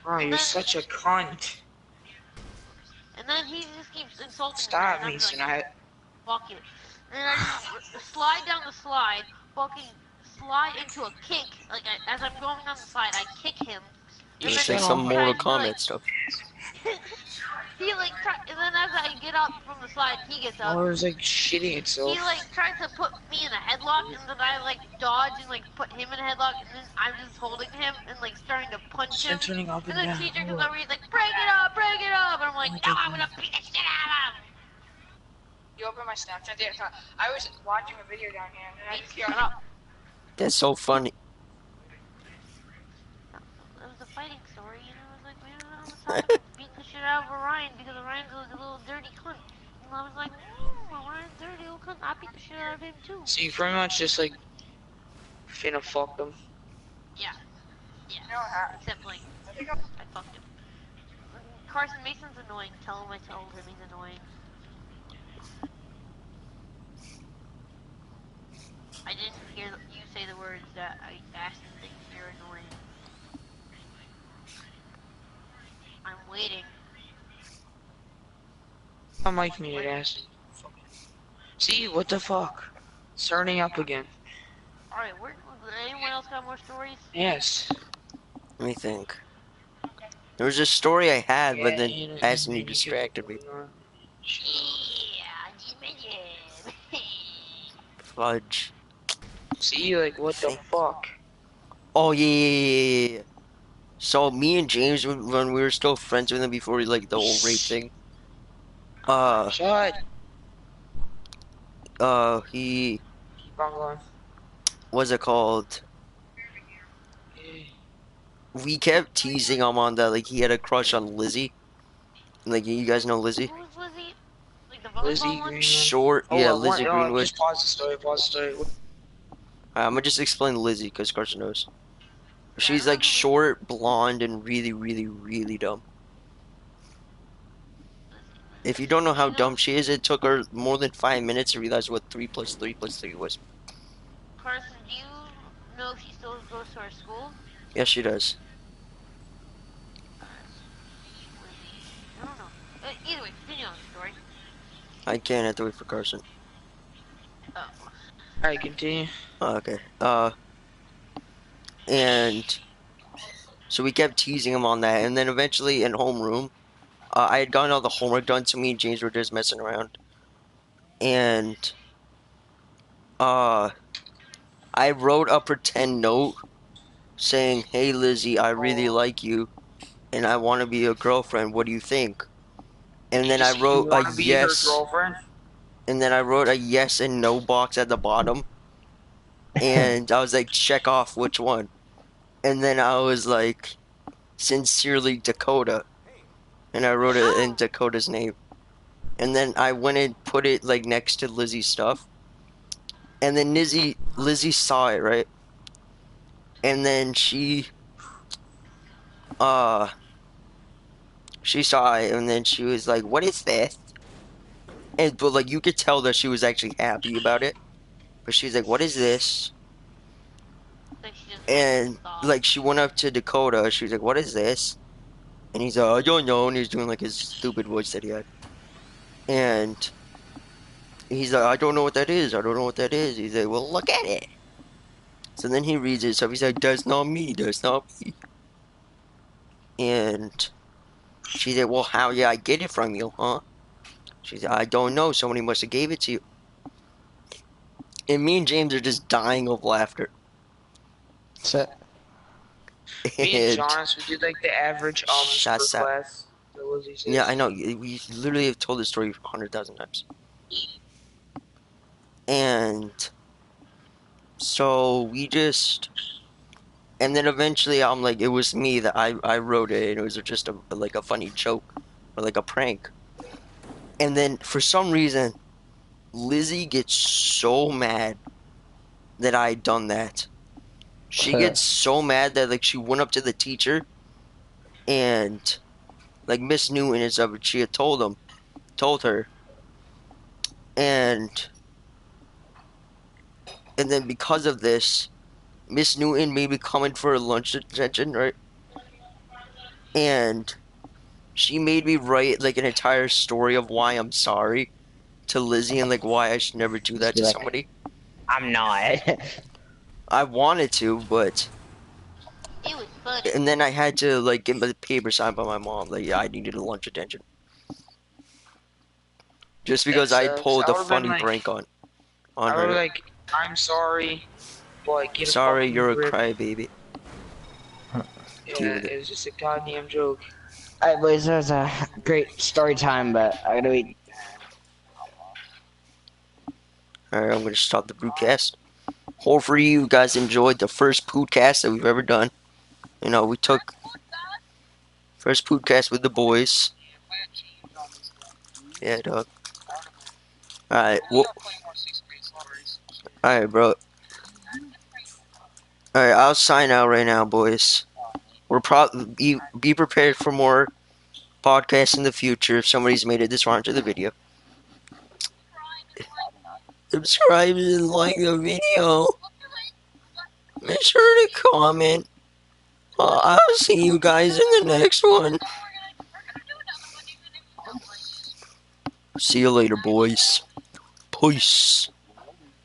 Oh, you're such a cunt. And then he just keeps insulting Stop me. me, And I'm tonight. like, fuck it. And then I just slide down the slide, fucking slide into a kick. Like, as I'm going down the slide, I kick him It's shut like some up. Mortal tries to, like, Kombat stuff. he like and then as I get up from the slide, he gets up. Oh, it was like shitting itself. He like tries to put me in a headlock, and then I like dodge and like put him in a headlock, and then I'm just holding him and like starting to punch him. Start turning up And and the down. teacher comes over, he's like, break it up, and I'm like, Oh, no, I'm gonna beat the shit out of him. You open my Snapchat there. I was watching a video down here, and I just Shut up. That's so funny. It was a fighting story, and I was like, man, I was talking beating the shit out of Orion because Orion's like a little dirty cunt. And I was like, Orion's dirty little cunt. I beat the shit out of him too. So you pretty much just like finna fuck them. Yeah. Yeah. No, Except like, I think I fucked him. Carson Mason's annoying. Tell him I told him he's annoying. I didn't hear you say the words that I asked him that you're annoying. I'm waiting. My mic muted ass. See, what the fuck? Starting up again. Alright, anyone else got more stories? Yes. Let me think. There was a story I had, but then Yeah, Aston, you distracted me. Yeah, I did my job. Fudge. See, like, what the fuck? Oh yeah. So me and James, when we were still friends with him before like the whole rape thing, Shut. he Keep on going. what's it called? We kept teasing him on that, like he had a crush on Lizzie. Like you guys know Lizzie? Who's Lizzie? Like the volleyball Lizzie one? Greenwood. Short, yeah, Lizzie Greenwood. Just pause the story. Pause the story. I'm gonna just explain Lizzie because Carson knows. She's like short, blonde, and really, really, really dumb. If you don't know how dumb she is, it took her more than 5 minutes to realize what 3 plus 3 plus 3 was. Carson, do you know if she still goes to our school? Yes, she does. I don't know. Either way, continue on the story. I can't have to wait for Carson. Oh. Alright, continue. Oh, okay. And so we kept teasing him on that, and then eventually in homeroom, I had gotten all the homework done, so me and James were just messing around. And I wrote a pretend note saying, "Hey Lizzie, I really like you, and I want to be your girlfriend. What do you think?" And then I wrote a yes. Girlfriend? And then I wrote a yes and no box at the bottom. And I was like, check off which one. And then I was like, sincerely Dakota. And I wrote it in Dakota's name. And then I went and put it like next to Lizzie's stuff. And then Lizzie saw it, right? And then she saw it, and then she was like, what is this? And but like you could tell that she was actually happy about it. But she's like, what is this? Like she just And thought. like she went up to Dakota, she was like, what is this? And he's like, I don't know, and he's doing like his stupid voice that he had. And he's like, I don't know what that is, I don't know what that is. He's like, well, look at it. So then he reads it, so he's like, that's not me, that's not me. And she's like, well, how did I get it from you, huh? She's like, I don't know, somebody must have gave it to you. And me and James are just dying of laughter. So, Me and And Jonas, we did like the average Shut per up. class. That was easy. yeah, I know, we literally have told this story 100,000 times. And so we just, and then eventually I'm like, it was me that I wrote it, and it was just like a funny joke or like a prank. And then for some reason, Lizzie gets so mad that I had done that. She gets so mad that like she went up to the teacher, and like Miss Newton and stuff, she had told her, and then because of this, Miss Newton made me come in for a lunch detention, right? And she made me write like an entire story of why I'm sorry to Lizzie and like why I should never do that to somebody. I'm not. I wanted to, but It was fun. good. and then I had to like get the paper signed by my mom. Like, yeah, I needed a lunch attention. Just because That I sucks. pulled I a would've been funny like- prank on I was her. like, I'm sorry. Boy, get a Sorry, fucking you're a grip. crybaby. Yeah, Deal with it. it was just a goddamn joke. Alright, boys, that was a great story time, but I gotta eat. Alright, I'm gonna stop the broadcast. Hopefully you guys enjoyed the first podcast that we've ever done. You know, we took first podcast with the boys. Yeah, dog. Alright, well, alright, bro. Alright, I'll sign out right now, boys. We're be prepared for more podcasts in the future if somebody's made it this far into the video. Subscribe and like the video. Make sure to comment. I'll see you guys in the next one. See you later, boys. Peace.